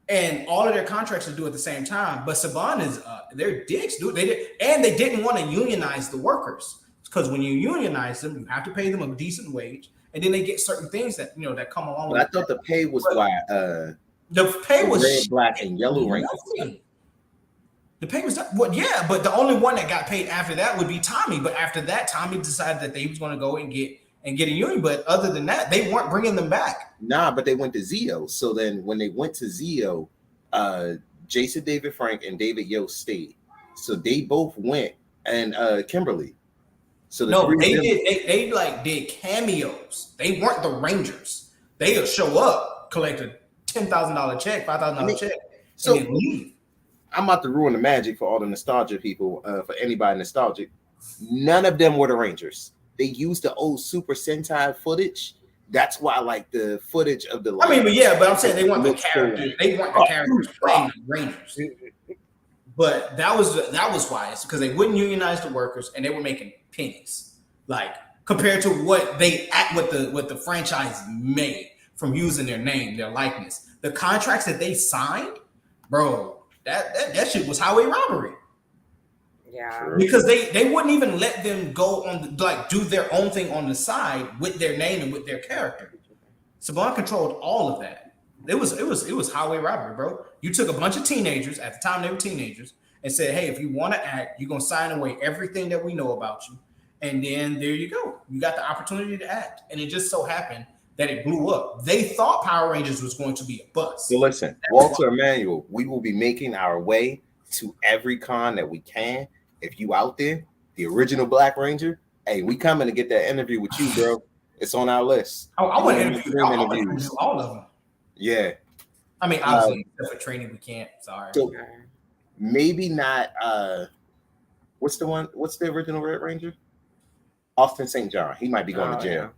and all of their contracts are due at the same time. But Saban is their dicks, dude. They didn't want to unionize the workers, because when you unionize them, you have to pay them a decent wage, and then they get certain things that that come along. But I thought the pay was why the pay was red, black, and yellow Rangers. The pay was yeah, but the only one that got paid after that would be Tommy. But after that, Tommy decided that they was going to go and get a union. But other than that, they weren't bringing them back. Nah, but they went to Zio. So then when they went to Zio, Jason David Frank and David Yost stayed. So they both went, and Kimberly. So they did cameos. They weren't the Rangers. They'll show up, collect a $10,000 check, $5,000 check, and then leave. I'm about to ruin the magic for all the nostalgia people, for anybody nostalgic. None of them were the Rangers. They used the old Super Sentai footage. That's why, the footage of the. but I'm saying they weren't the characters. They weren't the characters playing the Rangers. But that was why. It's because they wouldn't unionize the workers, and they were making pennies, compared to what the franchise made from using their name, their likeness, the contracts that they signed, bro. That shit was highway robbery. Yeah. Because they wouldn't even let them go on do their own thing on the side with their name and with their character. Saban controlled all of that. It was highway robbery, bro. You took a bunch of teenagers, at the time they were teenagers, and said, hey, if you want to act, you're gonna sign away everything that we know about you. And then there you go. You got the opportunity to act. And it just so happened that it blew up. They thought Power Rangers was going to be a bust. So listen, Walter Emmanuel, we will be making our way to every con that we can. If you out there, the original Black Ranger, hey, we coming to get that interview with you, bro. It's on our list. I want to Dream interview all of them. Yeah. I mean, obviously, except for training, we can't. Sorry. So maybe not. What's the original Red Ranger? Austin St. John. He might be going to jail.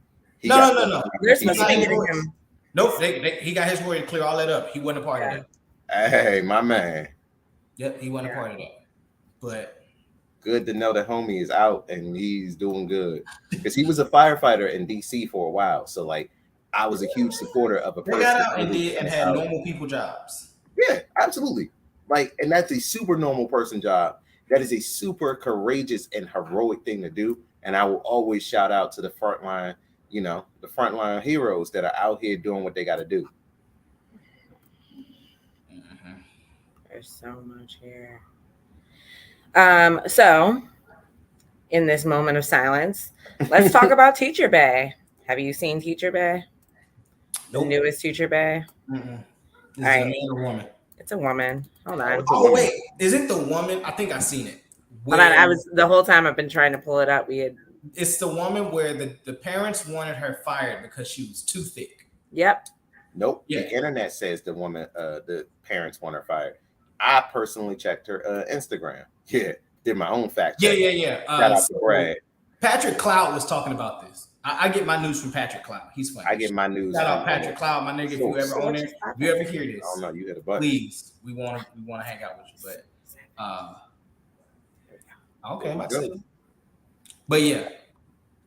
Yeah. No. There's nothing getting him. Nope. He got his word to clear all that up. He wasn't a part of that. Hey, my man. Yep, he wasn't a part of that. But good to know that homie is out and he's doing good, because he was a firefighter in DC for a while. So like, I was a huge supporter of a person. They got out and had normal people jobs. Yeah, absolutely. Like, and that's a super normal person job. That is a super courageous and heroic thing to do. And I will always shout out to the frontline, the frontline heroes that are out here doing what they got to do. There's so much here. So in this moment of silence, let's talk about Teacher Bay. Have you seen Teacher Bay? The newest Teacher Bay? Is it a man or woman? It's a woman. Hold on. Oh wait, is it the woman? I think I've seen it. Hold on. The whole time I've been trying to pull it up. It's the woman where the parents wanted her fired because she was too thick. Yep. Nope. Yeah. The internet says the woman, the parents want her fired. I personally checked her Instagram. Yeah, did my own fact check. Yeah. Shout out to Brad. Patrick Cloud was talking about this. I get my news from Patrick Cloud. He's funny. I get my news. Shout out Patrick Cloud, my nigga. If you ever on there, if you ever hear this, oh no, you hit a button. Please, we want to hang out with you. But okay, my son. But yeah,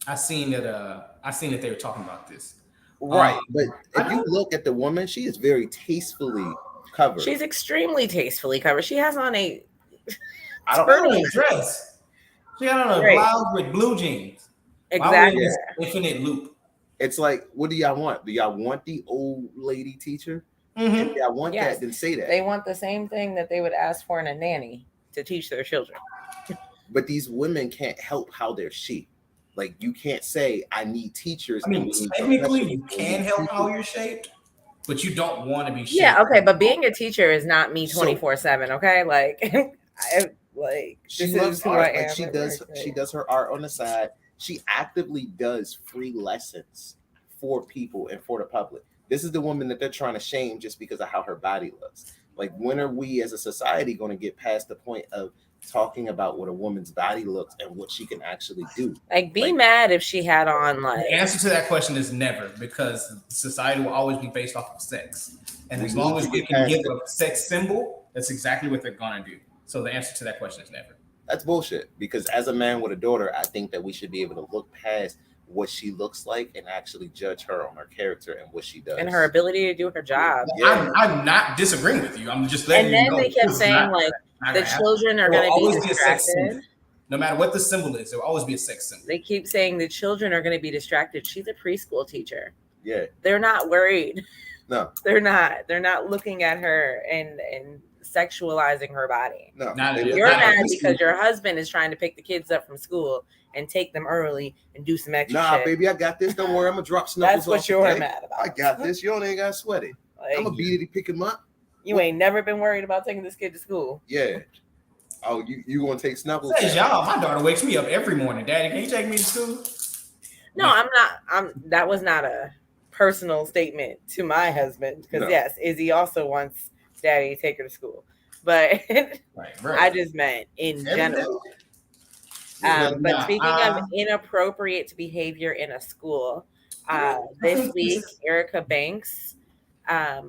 I seen that they were talking about this. Right, but if you look at the woman, she is very tastefully covered. She's extremely tastefully covered. She has on a dress. She got on a blouse with blue jeans. Exactly. Infinite loop. It's like, what do y'all want? Do y'all want the old lady teacher? Mm-hmm. If y'all want that, then say that. They want the same thing that they would ask for in a nanny to teach their children. But these women can't help how they're shaped. Like, you can't say, I need teachers. I mean, technically, you can help how you're shaped, but you don't want to be shaped. Yeah, okay, but being a teacher is not me 24/7, okay? Like, she loves art. Like, she does her art on the side. She actively does free lessons for people and for the public. This is the woman that they're trying to shame just because of how her body looks. Like, when are we as a society going to get past the point of talking about what a woman's body looks and what she can actually do? Like, be mad if she had on like. The answer to that question is never, because society will always be based off of sex, and as long as we can give a sex symbol, that's exactly what they're gonna do. So the answer to that question is never. That's bullshit. Because as a man with a daughter, I think that we should be able to look past what she looks like and actually judge her on her character and what she does and her ability to do her job. Yeah. I'm not disagreeing with you. I'm just letting you know. And then they kept saying like the children are going to be distracted. No matter what the symbol is, there will always be a sex symbol. They keep saying the children are going to be distracted. She's a preschool teacher. Yeah. They're not worried. No. They're not looking at her and sexualizing her body. No. You're mad because your husband is trying to pick the kids up from school and take them early and do some extra shit. Baby, I got this. Don't worry, I'm gonna drop snuggles. That's what you're mad about. I got this. You ain't gotta sweat it. Like, I'm gonna beat it to pick him up. You ain't never been worried about taking this kid to school. Yeah. Oh, you gonna take snuggles? Hey, y'all, my daughter wakes me up every morning. Daddy, can you take me to school? No, I'm not. That was not a personal statement to my husband, because yes, Izzy also wants Daddy to take her to school, but I just meant in general. But speaking of inappropriate behavior in a school, this week Erica Banks, a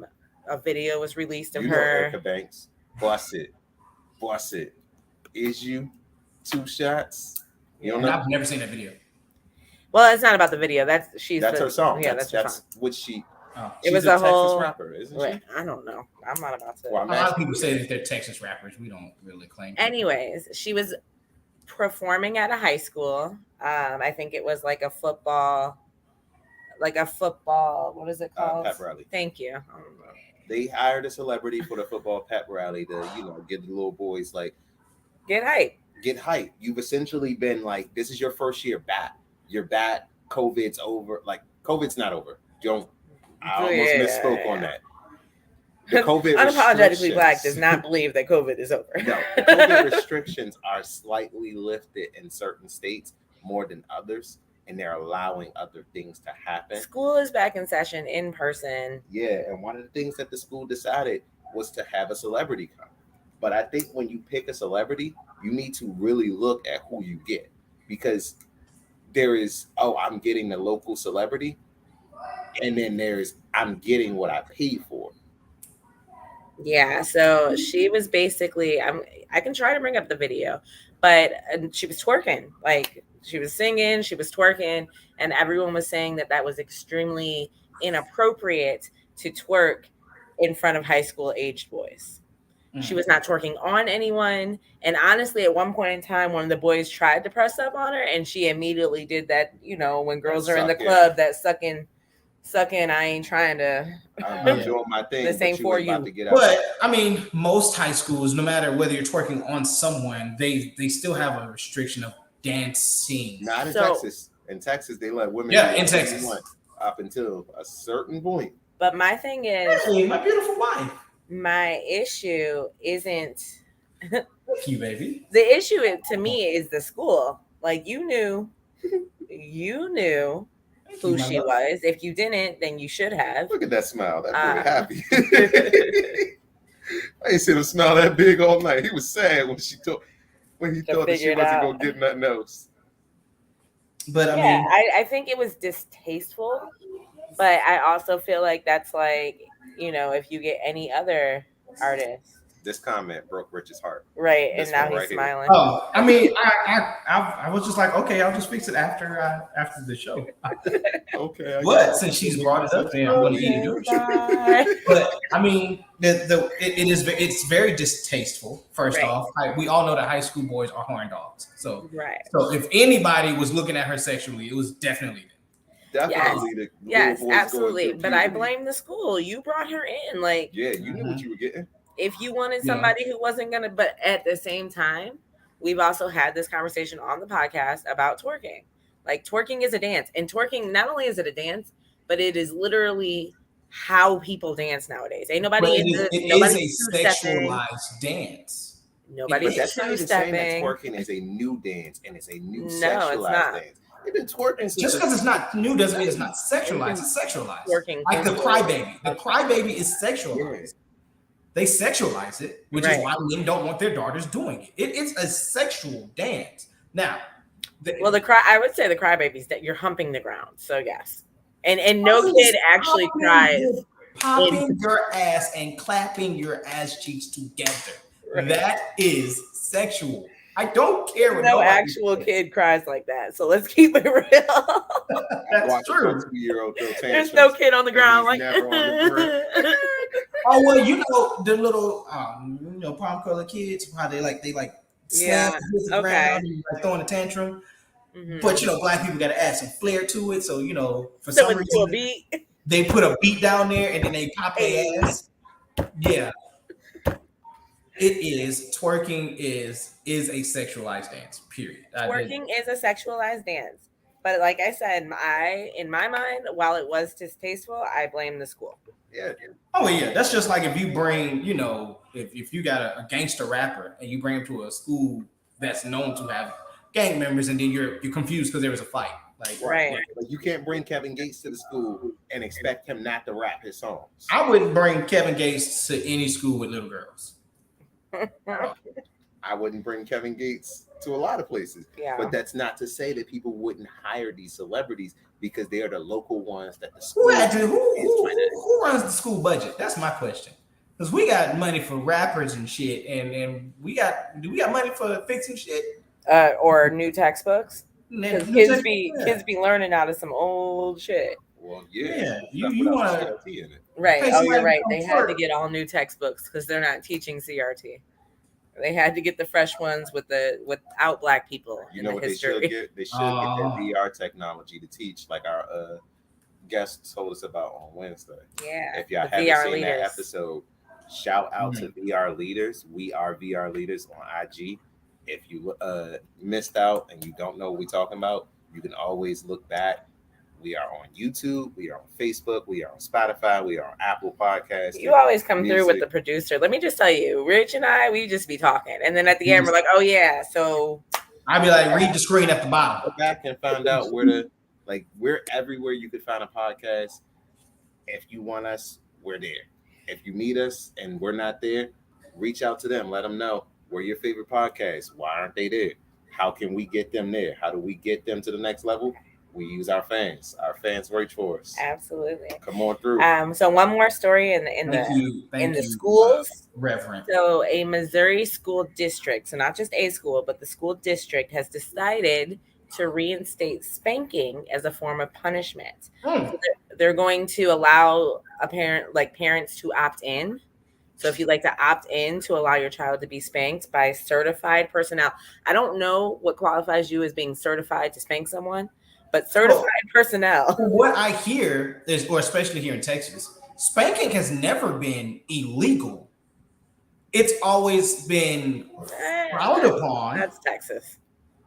video was released of her. Erica Banks, boss it. Is you 2 shots? You don't know? I've never seen that video. Well, it's not about the video. That's her song. Yeah, that's her song. What she. It was a whole Texas rapper, isn't she? I don't know. I'm not about to. Well, a lot of people say that they're Texas rappers. We don't really claim. Anyways, she was performing at a high school. I think it was like a football. What is it called? Pep rally. Thank you. They hired a celebrity for the football pep rally to, get the little boys get hype. Get hype. You've essentially been like, this is your first year back. You're back. COVID's over. Like, COVID's not over. don't. I almost misspoke on that. The COVID Unapologetically Black does restrictions. not believe that COVID is over. No, the COVID restrictions are slightly lifted in certain states more than others, and they're allowing other things to happen. School is back in session in person. Yeah, and one of the things that the school decided was to have a celebrity come. But I think when you pick a celebrity, you need to really look at who you get, because there is, oh, I'm getting the local celebrity, and then there's, I'm getting what I paid for. Yeah, so she was basically, I can try to bring up the video, but she was twerking. Like, she was singing, she was twerking, and everyone was saying that that was extremely inappropriate to twerk in front of high school aged boys. She was not twerking on anyone. And honestly, at one point in time, one of the boys tried to press up on her, and she immediately did that, you know, when girls are in the club, that sucking, I ain't trying to. I'm doing my thing. This ain't for you. But I mean, most high schools, no matter whether you're twerking on someone, they still have a restriction of dancing. Not in Texas. In Texas, they let women. Yeah, in Texas, up until a certain point. But my thing is, hey, my beautiful wife. My issue isn't. Thank you, baby. The issue to me is the school. Like, you knew who she was. If you didn't, then you should have. Look at that smile. That boy happy. I ain't seen him smile that big all night. He was sad when he thought that she wasn't gonna get nothing else. But I mean, I think it was distasteful. But I also feel like that's like, you know, if you get any other artist. This comment broke Rich's heart. Right, and now he's smiling. Oh, I mean, I was just like, okay, I'll just fix it after the show. Okay. But since she's brought it up, then I'm going to eat it. But I mean, it's very distasteful. First off, we all know that high school boys are horn dogs. So if anybody was looking at her sexually, it was definitely. Definitely, yes, absolutely. But I blame the school. You brought her in, like, yeah, you knew what you were getting. If you wanted somebody who wasn't gonna, but at the same time, we've also had this conversation on the podcast about twerking. Like, twerking is a dance, and twerking, not only is it a dance, but it is literally how people dance nowadays. Ain't nobody. It is a sexualized dance. Nobody's saying that twerking is a new dance and it's a new sexualized dance. They've been twerking just because it's not new doesn't mean it's not sexualized. It's sexualized. Twerking, like the crybaby. The crybaby is sexualized. They sexualize it, which is why men don't want their daughters doing it. It's a sexual dance. Now, I would say the crybabies that you're humping the ground. So yes, and no kid actually cries. Popping your ass and clapping your ass cheeks together. Right. That is sexual. I don't care what no actual kid cries like that. So let's keep it real. That's true. There's no kid on the ground like. Oh well, you know the little prom color kids, how they slap the ground and like throwing a tantrum. Mm-hmm. But black people got to add some flair to it. So for some reason they put a beat down there and then they pop their ass. Yeah. It is. Twerking is a sexualized dance, period. Twerking is a sexualized dance. But like I said, in my mind, while it was distasteful, I blame the school. Yeah. Oh, yeah. That's just like if you bring, if you got a gangster rapper and you bring him to a school that's known to have gang members and then you're confused because there was a fight. Right. Like you can't bring Kevin Gates to the school and expect him not to rap his songs. I wouldn't bring Kevin Gates to any school with little girls. I wouldn't bring Kevin Gates to a lot of places. Yeah. But that's not to say that people wouldn't hire these celebrities because they are the local ones that the school who runs the school budget? That's my question. Because we got money for rappers and shit, and do we got money for fixing shit? Or new textbooks? Because kids be learning out of some old shit. Well, yeah. You want to right? Oh, you're right. They had to get all new textbooks because they're not teaching CRT. They had to get the fresh ones without black people. You know what history. They should get? They should get that VR technology to teach, like our guest told us about on Wednesday. Yeah. If y'all haven't seen that episode, shout out to VR Leaders. We are VR Leaders on IG. If you missed out and you don't know what we're talking about, you can always look back, We are on YouTube. We are on Facebook. We are on Spotify. We are on Apple Podcasts. You always come through with the producer. Let me just tell you, Rich and I, we just be talking. And then at the end, we're like, oh, yeah. So I'd be like, read the screen at the bottom. Go back and find out we're everywhere you could find a podcast. If you want us, we're there. If you need us and we're not there, reach out to them. Let them know we're your favorite podcast. Why aren't they there? How can we get them there? How do we get them to the next level? We use our fans. Our fans wait for us. Absolutely. Come on through. So one more story in the schools. Reverend. So a Missouri school district, so not just a school, but the school district has decided to reinstate spanking as a form of punishment. So they're going to allow parents to opt in. So if you'd like to opt in to allow your child to be spanked by certified personnel, I don't know what qualifies you as being certified to spank someone, but certified personnel. What I hear is, or especially here in Texas, spanking has never been illegal. It's always been frowned upon. That's Texas.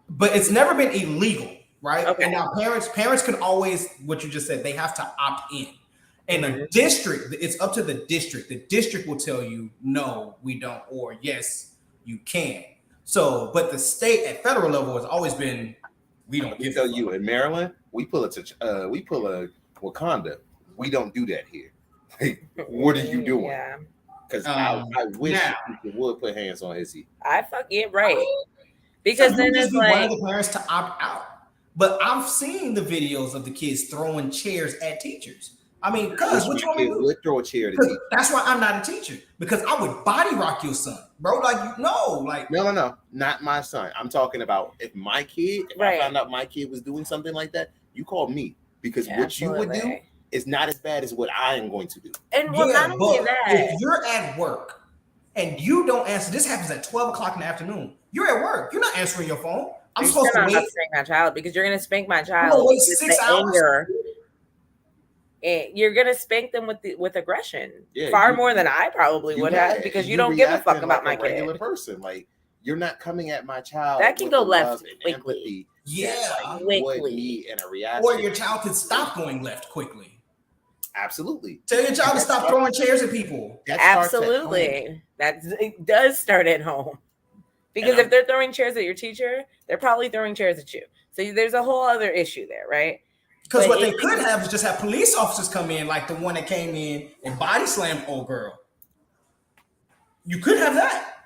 But it's never been illegal, right? Okay. And now parents can always, what you just said, they have to opt in. And the district, it's up to the district. The district will tell you, no, we don't, or yes, you can. So, but the state at federal level has always been, we don't give. Tell you in Maryland, we pull a Wakanda. We don't do that here. Like, what are you doing? Yeah. Because I wish people would put hands on Izzy. I fuck it right. Because so then it's like one of the parents to opt out. But I've seen the videos of the kids throwing chairs at teachers. I mean, because what you want me to do? Would throw a chair at a teacher. That's why I'm not a teacher, because I would body rock your son, bro. No, not my son. I'm talking about if my kid, I found out my kid was doing something like that, you call me, because what you would do is not as bad as what I am going to do. And not only that, if you're at work and you don't answer, this happens at 12 o'clock in the afternoon. You're at work. You're not answering your phone. I'm supposed to wait. Spank my child, because you're going to spank my child. Wait 6 hours. Anger. You're gonna spank them with aggression, far more than I probably would have, because you don't give a fuck about my kid. Regular person, like, you're not coming at my child. That can go left quickly. Quickly. And a reaction. Or your child can stop going left quickly. Absolutely. Tell your child to stop throwing chairs at people. Absolutely. It does start at home. Because if they're throwing chairs at your teacher, they're probably throwing chairs at you. So there's a whole other issue there, right? Because what they could have is just have police officers come in, like the one that came in and body slammed old girl. You could have that.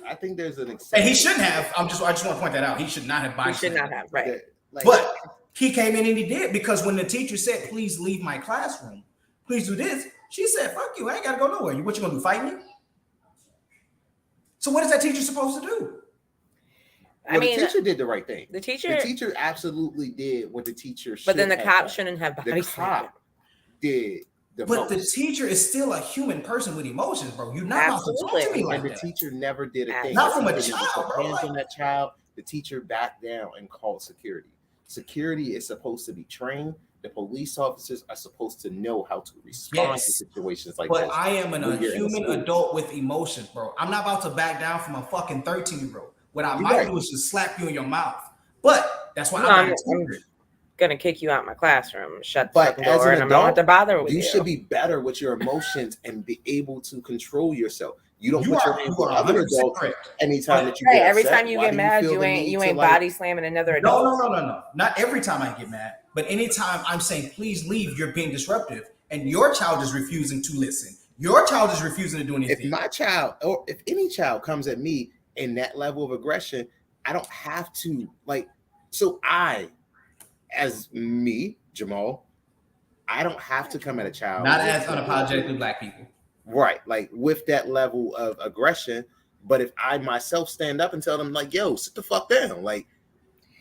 I think there's an exception. And he shouldn't have. I just want to point that out. He should not have body slammed. He should not have, right. But he came in and he did, because when the teacher said, please leave my classroom, please do this, she said, fuck you, I ain't got to go nowhere. What you going to do, fight me? So what is that teacher supposed to do? The teacher did the right thing. The teacher absolutely did what the teacher should. But then the cop shouldn't have body slammed. Did the But the teacher is still a human person with emotions, bro. You're not about to talk to me like that. And the teacher never did a thing. Not from a child, bro. Hands on that child. The teacher backed down and called security. Security is supposed to be trained. The police officers are supposed to know how to respond to situations like that. But I am a human adult with emotions, bro. I'm not about to back down from a fucking 13-year-old. What I might do is just slap you in your mouth. But that's why I'm gonna kick you out my classroom, shut the door, and I'm not have to bother with you. You should be better with your emotions and be able to control yourself. You don't put your hands on other adults anytime that you get upset. Every time you get mad, you ain't body slamming another adult. No. Not every time I get mad, but anytime I'm saying, please leave, you're being disruptive, and your child is refusing to listen. Your child is refusing to do anything. If my child, or if any child comes at me in that level of aggression, I don't have to, so as me, Jamal, I don't have to come at a child. Not as unapologetically Black people. Right, with that level of aggression. But if I myself stand up and tell them, yo, sit the fuck down,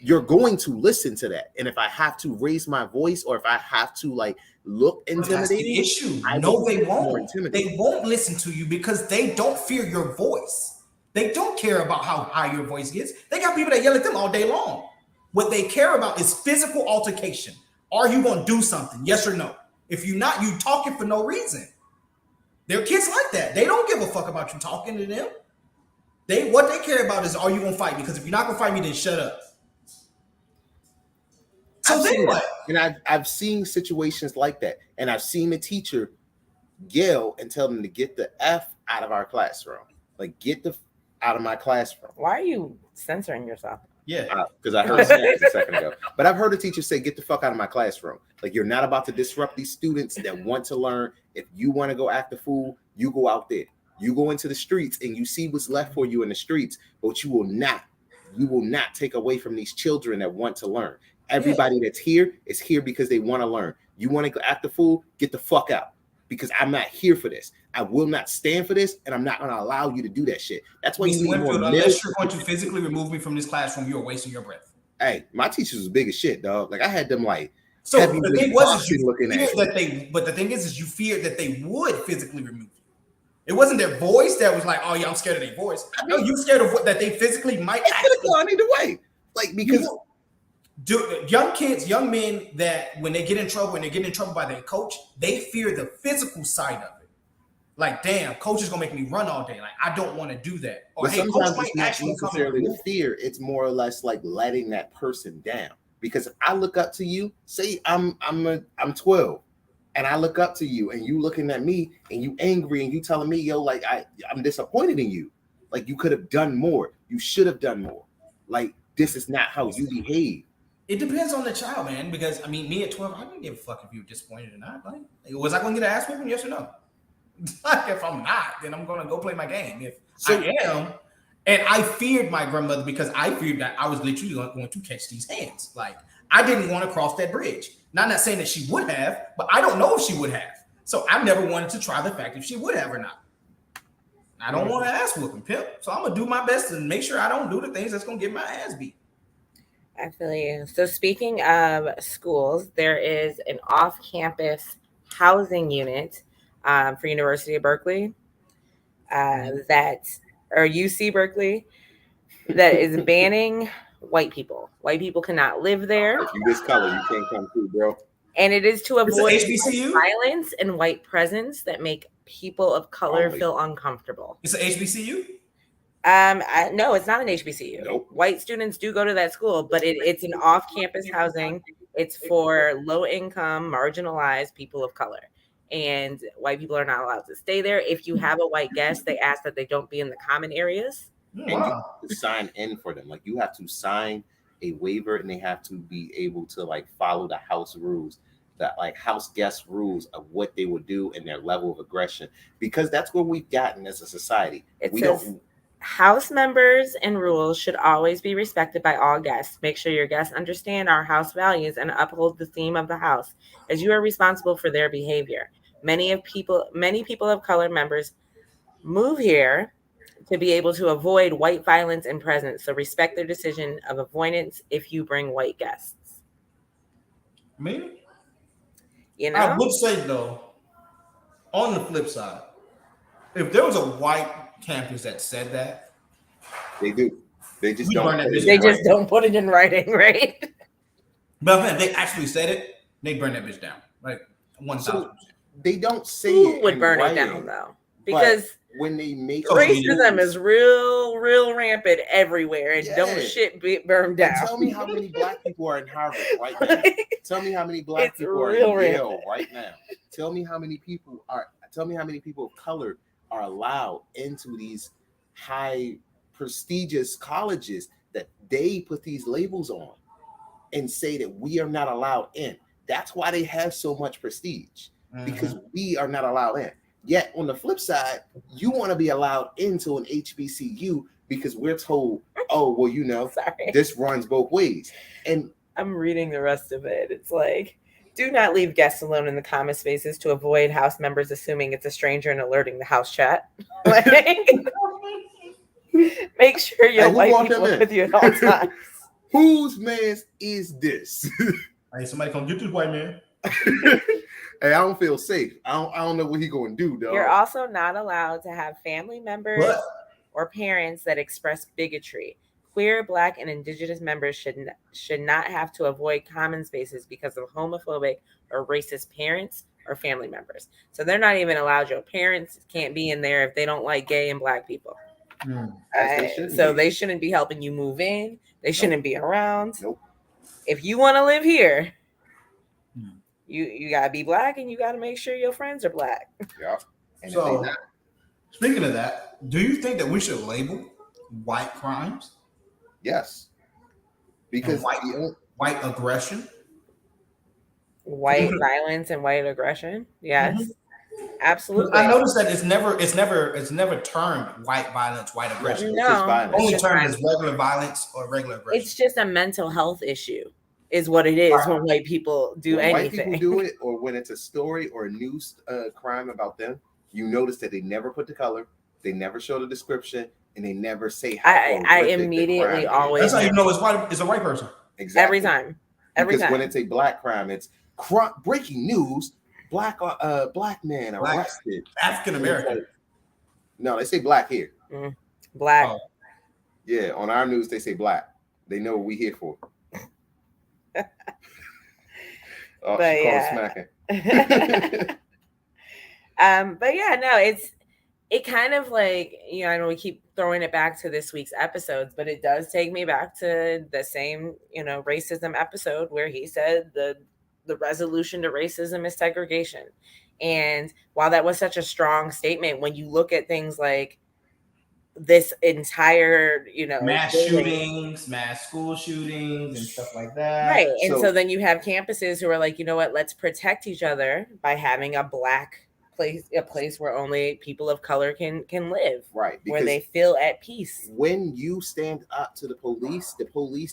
you're going to listen to that. And if I have to raise my voice, or if I have to look intimidating, that's the issue. No, they won't. They won't listen to you because they don't fear your voice. They don't care about how high your voice gets. They got people that yell at them all day long. What they care about is physical altercation. Are you going to do something? Yes or no? If you're not, you talking for no reason. There are kids like that. They don't give a fuck about you talking to them. What they care about is, are you going to fight me? Because if you're not going to fight me, then shut up. So then what? And I've seen situations like that, and I've seen the teacher yell and tell them to get the F out of our classroom, like get the out of my classroom. Why are you censoring yourself? Yeah. Because I heard snaps a second ago. But I've heard a teacher say, get the fuck out of my classroom. Like, you're not about to disrupt these students that want to learn. If you want to go act a fool, you go out there. You go into the streets and you see what's left for you in the streets, but you will not take away from these children that want to learn. Everybody that's here is here because they want to learn. You want to go act a fool, get the fuck out. Because I'm not here for this. I will not stand for this, and I'm not going to allow you to do that shit. That's why you see Winfield, unless you're going to physically remove me from this classroom, you're wasting your breath. Hey, my teachers was big as shit, dog. Like I had them like. So the thing was, you looking feared at that they. But the thing is you feared that they would physically remove you. It wasn't their voice that was like, "Oh yeah, I'm scared of their voice." No, you scared of what that they physically might. It's gonna go on either way. Like because. Young kids, young men that when they get in trouble and they get in trouble by their coach, they fear the physical side of it. Like, damn, coach is gonna make me run all day. Like, I don't want to do that. Or but hey, sometimes coach might it's not actually necessarily the fear. It's more or less like letting that person down. Because if I look up to you, say I'm 12, and I look up to you, and you looking at me, and you angry, and you telling me, yo, like I'm disappointed in you. Like you could have done more. You should have done more. Like this is not how you behave. It depends on the child, man. Because I mean, me at 12, I didn't give a fuck if you were disappointed or not. Like, was I going to get an ass whipping? Yes or no? Like, if I'm not, then I'm going to go play my game. If I am, and I feared my grandmother because I feared that I was literally going to catch these hands. Like, I didn't want to cross that bridge. Now, I'm not saying that she would have, but I don't know if she would have. So I never wanted to try the fact if she would have or not. I don't want to ass whooping, pimp. So I'm going to do my best to make sure I don't do the things that's going to get my ass beat. I feel you. So speaking of schools, there is an off-campus housing unit for University of Berkeley or UC Berkeley that is banning white people. White people cannot live there. If you this color, you can't come through, bro. And it is to avoid HBCU? violence and white presence that make people of color feel uncomfortable. It's an HBCU? No, it's not an HBCU. Nope. White students do go to that school, but it's an off-campus housing. It's for low-income, marginalized people of color. And white people are not allowed to stay there. If you have a white guest, they ask that they don't be in the common areas. And you have to sign in for them. Like you have to sign a waiver, and they have to be able to like follow the house rules, that like house guest rules of what they will do and their level of aggression, because that's where we've gotten as a society. House members and rules should always be respected by all guests. Make sure your guests understand our house values and uphold the theme of the house, as you are responsible for their behavior. Many people of color members move here to be able to avoid white violence and presence. So respect their decision of avoidance if you bring white guests. Me? You know? I would say though, on the flip side, if there was a white campus that said that, they do. They just don't put it in writing, right? But man, they actually said it, they burn that bitch down. Like 1,000%. They don't say Who it would in burn writing, it down though? Because when they make racism is real rampant everywhere, and don't shit be burned down. Tell me how many black people are in Harvard right now. Tell me how many black people are in Yale right now. Tell me how many people of color are allowed into these high prestigious colleges that they put these labels on and say that we are not allowed in. That's why they have so much prestige, because we are not allowed in. Yet on the flip side, you want to be allowed into an HBCU because we're told, oh, well, you know, this runs both ways. And I'm reading the rest of it. It's like, do not leave guests alone in the common spaces to avoid house members assuming it's a stranger and alerting the house chat. Make sure your white people with you at all times. Whose man is this? Hey, somebody come get this white man. Hey, I don't feel safe. I don't know what he gonna do, dog. You're also not allowed to have family members or parents that express bigotry. Queer, Black, and Indigenous members should not have to avoid common spaces because of homophobic or racist parents or family members. So they're not even allowed. Your parents can't be in there if they don't like gay and Black people. They shouldn't be helping you move in. They shouldn't be around. Nope. if you want to live here, Hmm. you gotta be black, and you gotta make sure your friends are black. Yeah. And if they So, not, speaking of that, do you think that we should label white crimes yes, and because white aggression? White violence and white aggression. Yes, I absolutely. noticed that it's never termed white violence, white aggression. it's just No, it's violence. Only just termed violence. as regular violence or regular aggression. It's just a mental health issue, is what it is when white people do When white anything. people do it, or when it's a story or a news crime about them, you notice that they never put the color, they never show the description, and they never say how I horrific the immediately crime always That's how you know. know it's a white person. Exactly. Every time. Because when it's a black crime, it's breaking news: black man arrested. African American. No, they say black here. Black. Oh. Yeah, on our news they say black. They know what we here for. Oh, But she yeah. called smacking. But yeah, no, it kind of like, I know we keep throwing it back to this week's episodes, but it does take me back to the same, racism episode where he said the resolution to racism is segregation. And while that was such a strong statement, when you look at things like this entire, mass building, shootings, mass school shootings, and stuff like that. right? And so then you have campuses who are like, you know what, let's protect each other by having a place where only people of color can live, right? Where they feel at peace. When you stand up to the police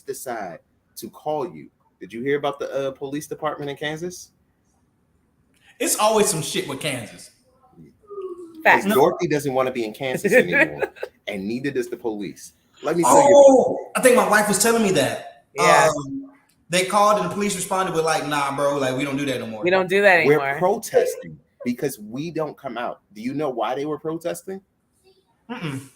decide to call you. Did you hear about the police department in Kansas? It's always some shit with Kansas. Because Dorothy doesn't want to be in Kansas anymore, and neither does the police. Let me tell you. I think my wife was telling me that. Yeah. They called and the police responded with like, "Nah, bro, like we don't do that no more. We don't do that anymore. We're protesting because we don't come out." Do you know why they were protesting? Mm-mm.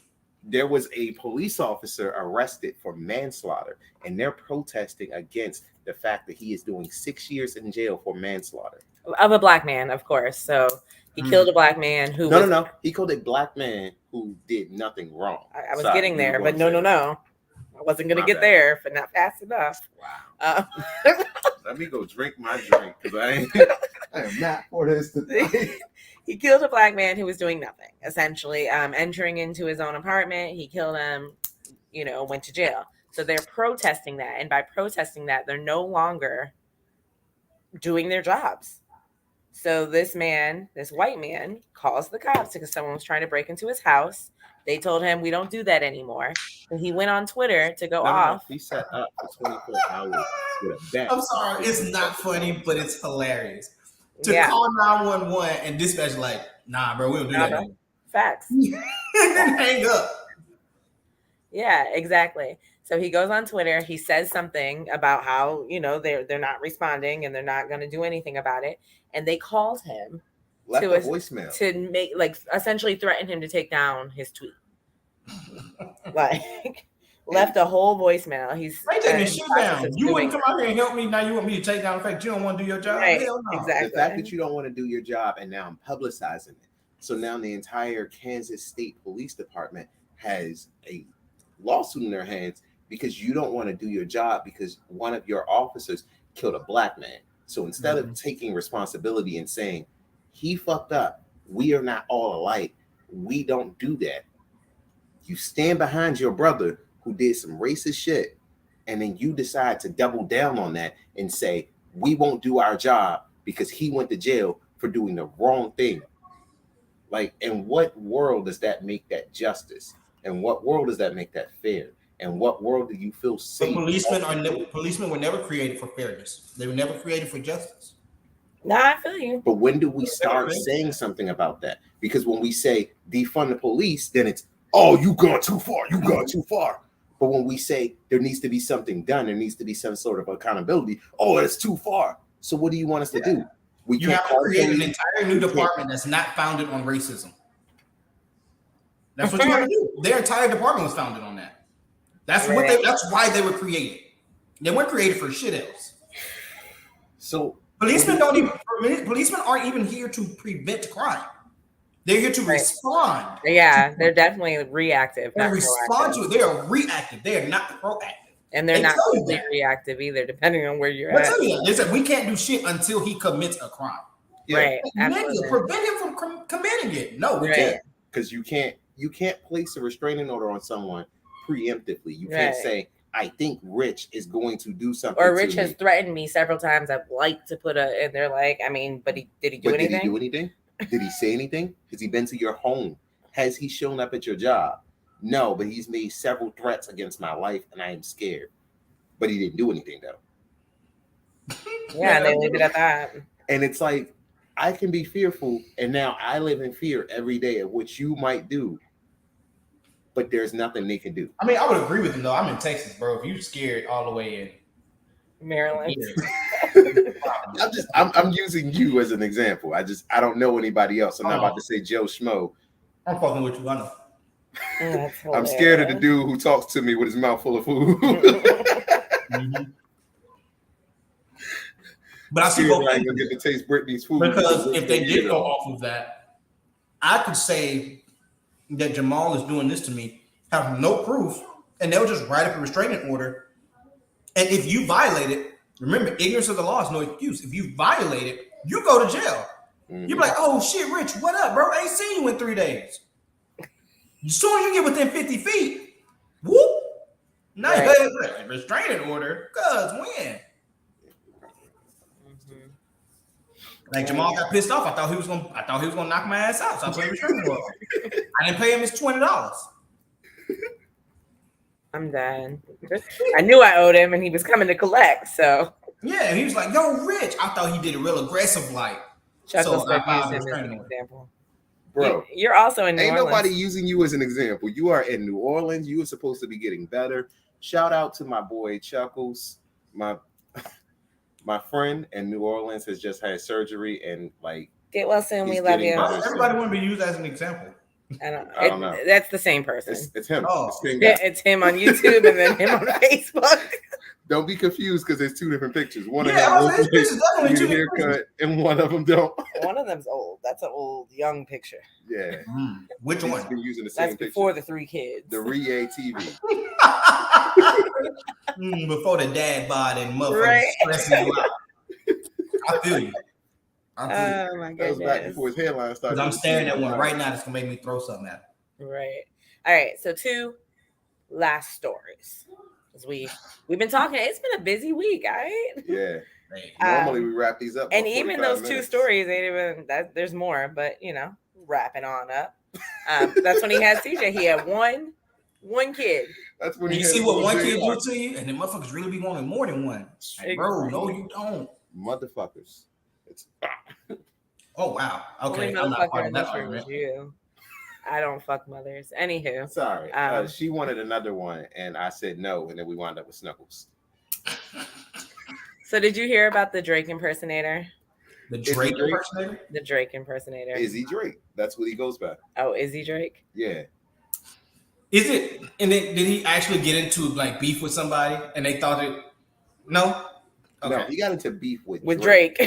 There was a police officer arrested for manslaughter, and they're protesting against the fact that he is doing 6 years in jail for manslaughter. Of a black man, of course. So he killed a black man who No. He killed a black man who did nothing wrong. I was getting there, but no. I wasn't going to get there, but not fast enough. Wow. Let me go drink my drink because I am not for this today. He killed a black man who was doing nothing, essentially, entering into his own apartment. He killed him, went to jail. So they're protesting that. And by protesting that, they're no longer doing their jobs. So this white man, calls the cops because someone was trying to break into his house. They told him, we don't do that anymore. So he went on Twitter to go off. He sat up for 24 hours with a bat. I'm sorry, it's not funny, but it's hilarious. To call 911 and dispatch like, "Nah, bro, we don't do that anymore." Facts. And then hang up. Yeah, exactly. So he goes on Twitter. He says something about how, they're not responding and they're not going to do anything about it. And they called him left a voicemail to make, like, essentially threaten him to take down his tweet. Like, left a whole voicemail. He's taking his shit down. You wouldn't come out here and help me. Now you want me to take down the fact you don't want to do your job? Right, Hell no. exactly. The fact that you don't want to do your job, and now I'm publicizing it. So now the entire Kansas State Police Department has a lawsuit in their hands because you don't want to do your job because one of your officers killed a black man. So instead of taking responsibility and saying, he fucked up, we are not all alike, we don't do that. You stand behind your brother who did some racist shit, and then you decide to double down on that and say, we won't do our job because he went to jail for doing the wrong thing. Like, in what world does that make that justice? And what world does that make that fair? And what world do you feel safe? Policemen were never created for fairness. They were never created for justice. Nah, I feel you. But when do we start saying something about that? Because when we say defund the police, then it's, oh, you gone too far. You gone too far. But when we say there needs to be something done, there needs to be some sort of accountability. Oh, it's too far. So what do you want us to do? You have to create an entire new department that's not founded on racism. That's what you have to do. Their entire department was founded on that. That's why they were created. They weren't created for shit else. So policemen aren't even here to prevent crime. They're here to respond. Yeah, they're definitely reactive. They respond to it. They are reactive. They are not proactive. And they're They not tell you quickly that. reactive either, depending on where you're They at. tell you that. They said we can't do shit until he commits a crime. Yeah. Right. Nigga, Absolutely. prevent him from committing it. No, we Right. can't. Because you can't place a restraining order on someone preemptively. You can't Right. say, I think Rich is going to do something. Or Rich to has me. threatened me several times. I'd like to put a, and they're like, I mean, but did he do anything? Did he do anything? Did he say anything? Has he been to your home? Has he shown up at your job? No, but he's made several threats against my life, and I am scared. But he didn't do anything, though. Yeah, and they leave it at that. And it's like, I can be fearful, and now I live in fear every day of what you might do. But there's nothing they can do. I mean, I would agree with him though. I'm in Texas, bro. If you're scared all the way in Maryland. I'm using you as an example. I don't know anybody else. I'm not about to say Joe Schmo. I'm fucking with you. I know. I'm scared of the dude who talks to me with his mouth full of food. Mm-hmm. But I see both I ain't gonna get to taste Brittany's food because if they did go off of that, I could say that Jamal is doing this to me, have no proof, and they'll just write up a restraining order. And if you violate it, remember, ignorance of the law is no excuse. If you violate it, you go to jail. Mm-hmm. You're like, oh shit, Rich, what up, bro? I ain't seen you in 3 days. As soon as you get within 50 feet, whoop. Now you got a restraining order. Cause when? Mm-hmm. Like Jamal got pissed off. I thought he was gonna knock my ass out. So I put a restraining order. I didn't pay him his $20. I'm done. I knew I owed him, and he was coming to collect. So yeah, and he was like, "Yo, Rich." I thought he did it real aggressive, like. Chuckles so I use him as an example. Bro, you're also in New Orleans. Ain't nobody using you as an example. You are in New Orleans. You are supposed to be getting better. Shout out to my boy Chuckles, my friend in New Orleans has just had surgery and like. Get well soon. We love you. Everybody want to be used as an example. I don't know. That's the same person. It's him. Oh. It's him on YouTube and then him on Facebook. Don't be confused because there's 2 different pictures. One of them definitely 2 haircut, and one of them don't. One of them's old. That's an old young picture. Yeah. Which one? Been using the same That's before the 3 kids. The Rie TV. Before the dad bod and motherfuckers stressing you out. I feel you. Oh my goodness. That was back before his hairline started. Because I'm staring at one right now that's gonna make me throw something at him. Right. All right. So 2 last stories. We've been talking. It's been a busy week, all right? Yeah. Normally we wrap these up. And even those 2 stories ain't even that. There's more, but wrapping on up. That's when he had CJ. He had one kid. That's when you see what one kid do to you, and the motherfuckers really be wanting more than one. Like, bro, no, you don't. Motherfuckers. Oh wow. Okay, I'm not part of that argument. You. I don't fuck mothers. Anywho. Sorry. She wanted another one, and I said no, and then we wound up with Snuggles. So did you hear about the Drake impersonator? The Drake impersonator? The Drake impersonator. Is he Drake? That's what he goes by. Oh, is he Drake? Yeah. Is it? And then did he actually get into like beef with somebody, and they thought it? No. Okay. No, he got into beef with Drake.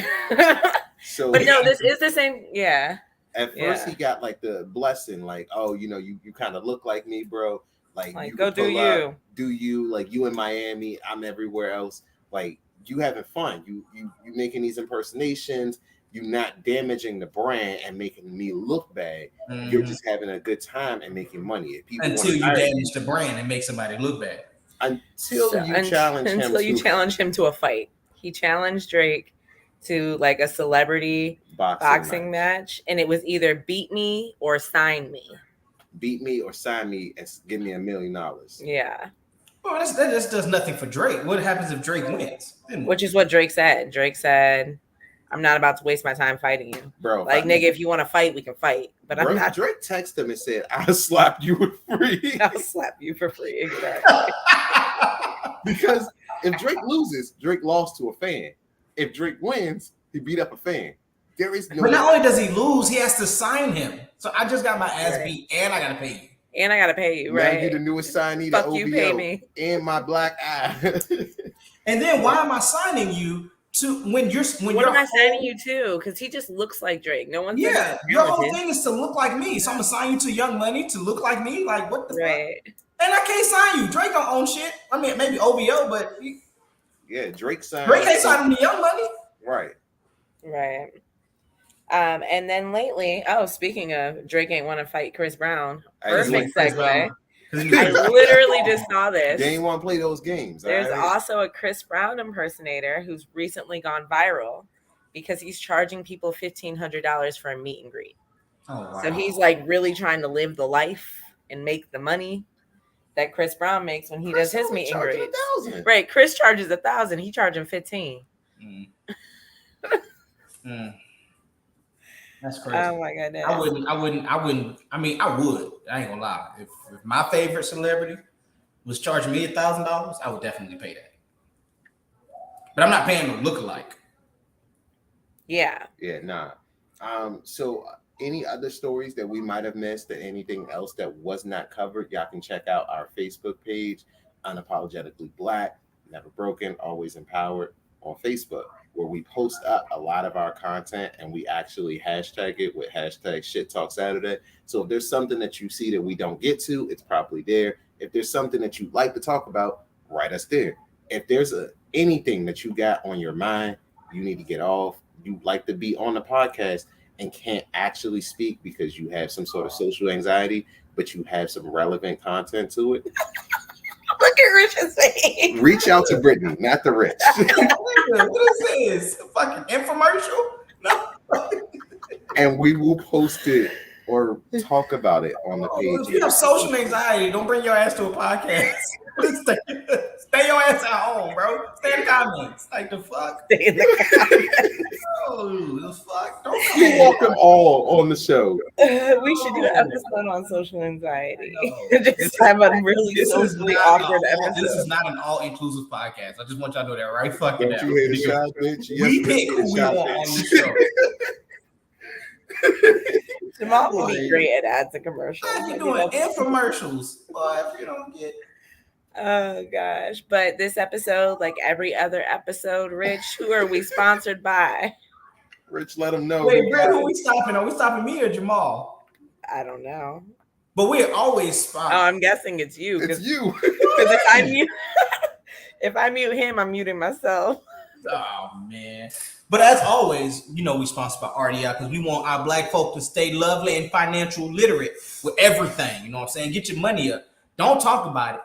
So, but no, this is the same. Yeah. At first, he got like the blessing, like, oh, you kind of look like me, bro. Like you go do you. Up, do you like you in Miami? I'm everywhere else. Like you having fun. You making these impersonations. You not damaging the brand and making me look bad. Mm-hmm. You're just having a good time and making money. If people until you damage the brand and make somebody look bad. Until you challenge him to a fight. He challenged Drake to like a celebrity boxing match, and it was either beat me or sign me. Beat me or sign me and give me $1 million. Yeah. Well, that just does nothing for Drake. What happens if Drake wins? Which is what Drake said. Drake said, I'm not about to waste my time fighting you. Bro. Like, nigga, if you want to fight, we can fight. But I'm not. Drake texted him and said, I'll slap you for free. I'll slap you for free. Exactly. Because if Drake loses, Drake lost to a fan. If Drake wins, he beat up a fan. There is no. But not only does he lose, he has to sign him. So I just got my ass beat, and I gotta pay you. And I gotta pay you, right? Now you're the newest signee to OVO, you, pay me. And my black eye. And then why am I signing you to when you're what am I signing you to? Because he just looks like Drake. No one. Yeah, your whole thing is to look like me. So I'm gonna sign you to Young Money to look like me. Like what the right? Fuck? And I can't sign you. Drake don't own shit. I mean, maybe OVO, but Yeah, Drake signed. Drake ain't signing the Young Money. Right. Right. And then lately, speaking of Drake ain't want to fight Chris Brown. Perfect segue. I literally just saw this. They ain't want to play those games. There's right? also a Chris Brown impersonator who's recently gone viral because he's charging people $1,500 for a meet and greet. Oh, wow. So he's like really trying to live the life and make the money that Chris Brown makes when he does his meet and greet. Right. Chris charges $1,000. He charging $15. That's crazy. Oh my goodness. I wouldn't. I mean, I would. I ain't gonna lie. If my favorite celebrity was charging me $1,000, I would definitely pay that. But I'm not paying no lookalike. Yeah. Yeah, nah. So any other stories that we might have missed or anything else that was not covered, y'all can check out our Facebook page, Unapologetically Black, Never Broken, Always Empowered on Facebook, where we post up a lot of our content and we actually hashtag it with hashtag Shit Talk Saturday. So if there's something that you see that we don't get to, it's probably there. If there's something that you'd like to talk about, write us there. If there's anything that you got on your mind, you need to get off, you'd like to be on the podcast and can't actually speak because you have some sort of social anxiety, but you have some relevant content to it. Look at Rich's face. Reach out to Brittany, not the Rich. What is this? A fucking infomercial? No. And we will post it or talk about it on the page. If you have social anxiety, don't bring your ass to a podcast. Stay your ass at home, bro. Stay in the comments. Like the fuck? Stay in the comments. Oh, the fuck? Don't come We want them all on the show. We should do an episode on social anxiety. Just have a really socially awkward episode. This is not an all-inclusive podcast. I just want y'all to know that right fucking now. Don't you hear the shot, bitch? We pick who we want on the show. Jamal would be great at ads and commercials. You're doing infomercials, boy. If you don't get. Oh gosh! But this episode, like every other episode, Rich, who are we sponsored by? Rich, let them know. Wait, Brett, who we stopping? Are we stopping me or Jamal? I don't know. But we're always sponsored. Oh, I'm guessing it's you. It's you. Because if I mute him, I'm muting myself. Oh man! But as always, you know we sponsored by RDI because we want our black folk to stay lovely and financial literate with everything. You know what I'm saying? Get your money up. Don't talk about it.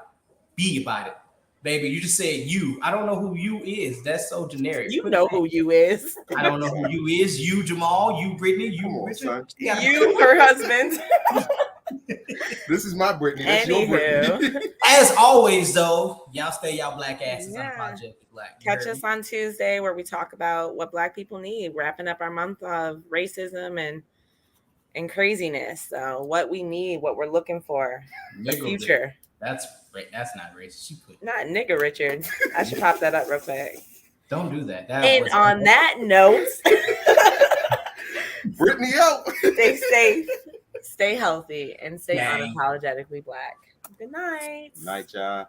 Be about it, baby. You just said you. I don't know who you is. That's so generic. You know who you is. I don't know who you is. You Jamal. You Brittany. You Richard. You her husband. This is my Brittany. That's your Brittany. As always, though, y'all stay y'all black asses unapologetically black. Catch us on Tuesday where we talk about what black people need, wrapping up our month of racism and craziness. So what we need, what we're looking for, the future. That's not racist. You put not nigga Richard. I should pop that up real quick. Don't do that. And on that note, Brittany out. Stay safe, stay healthy, and stay unapologetically black. Good night. Night, y'all.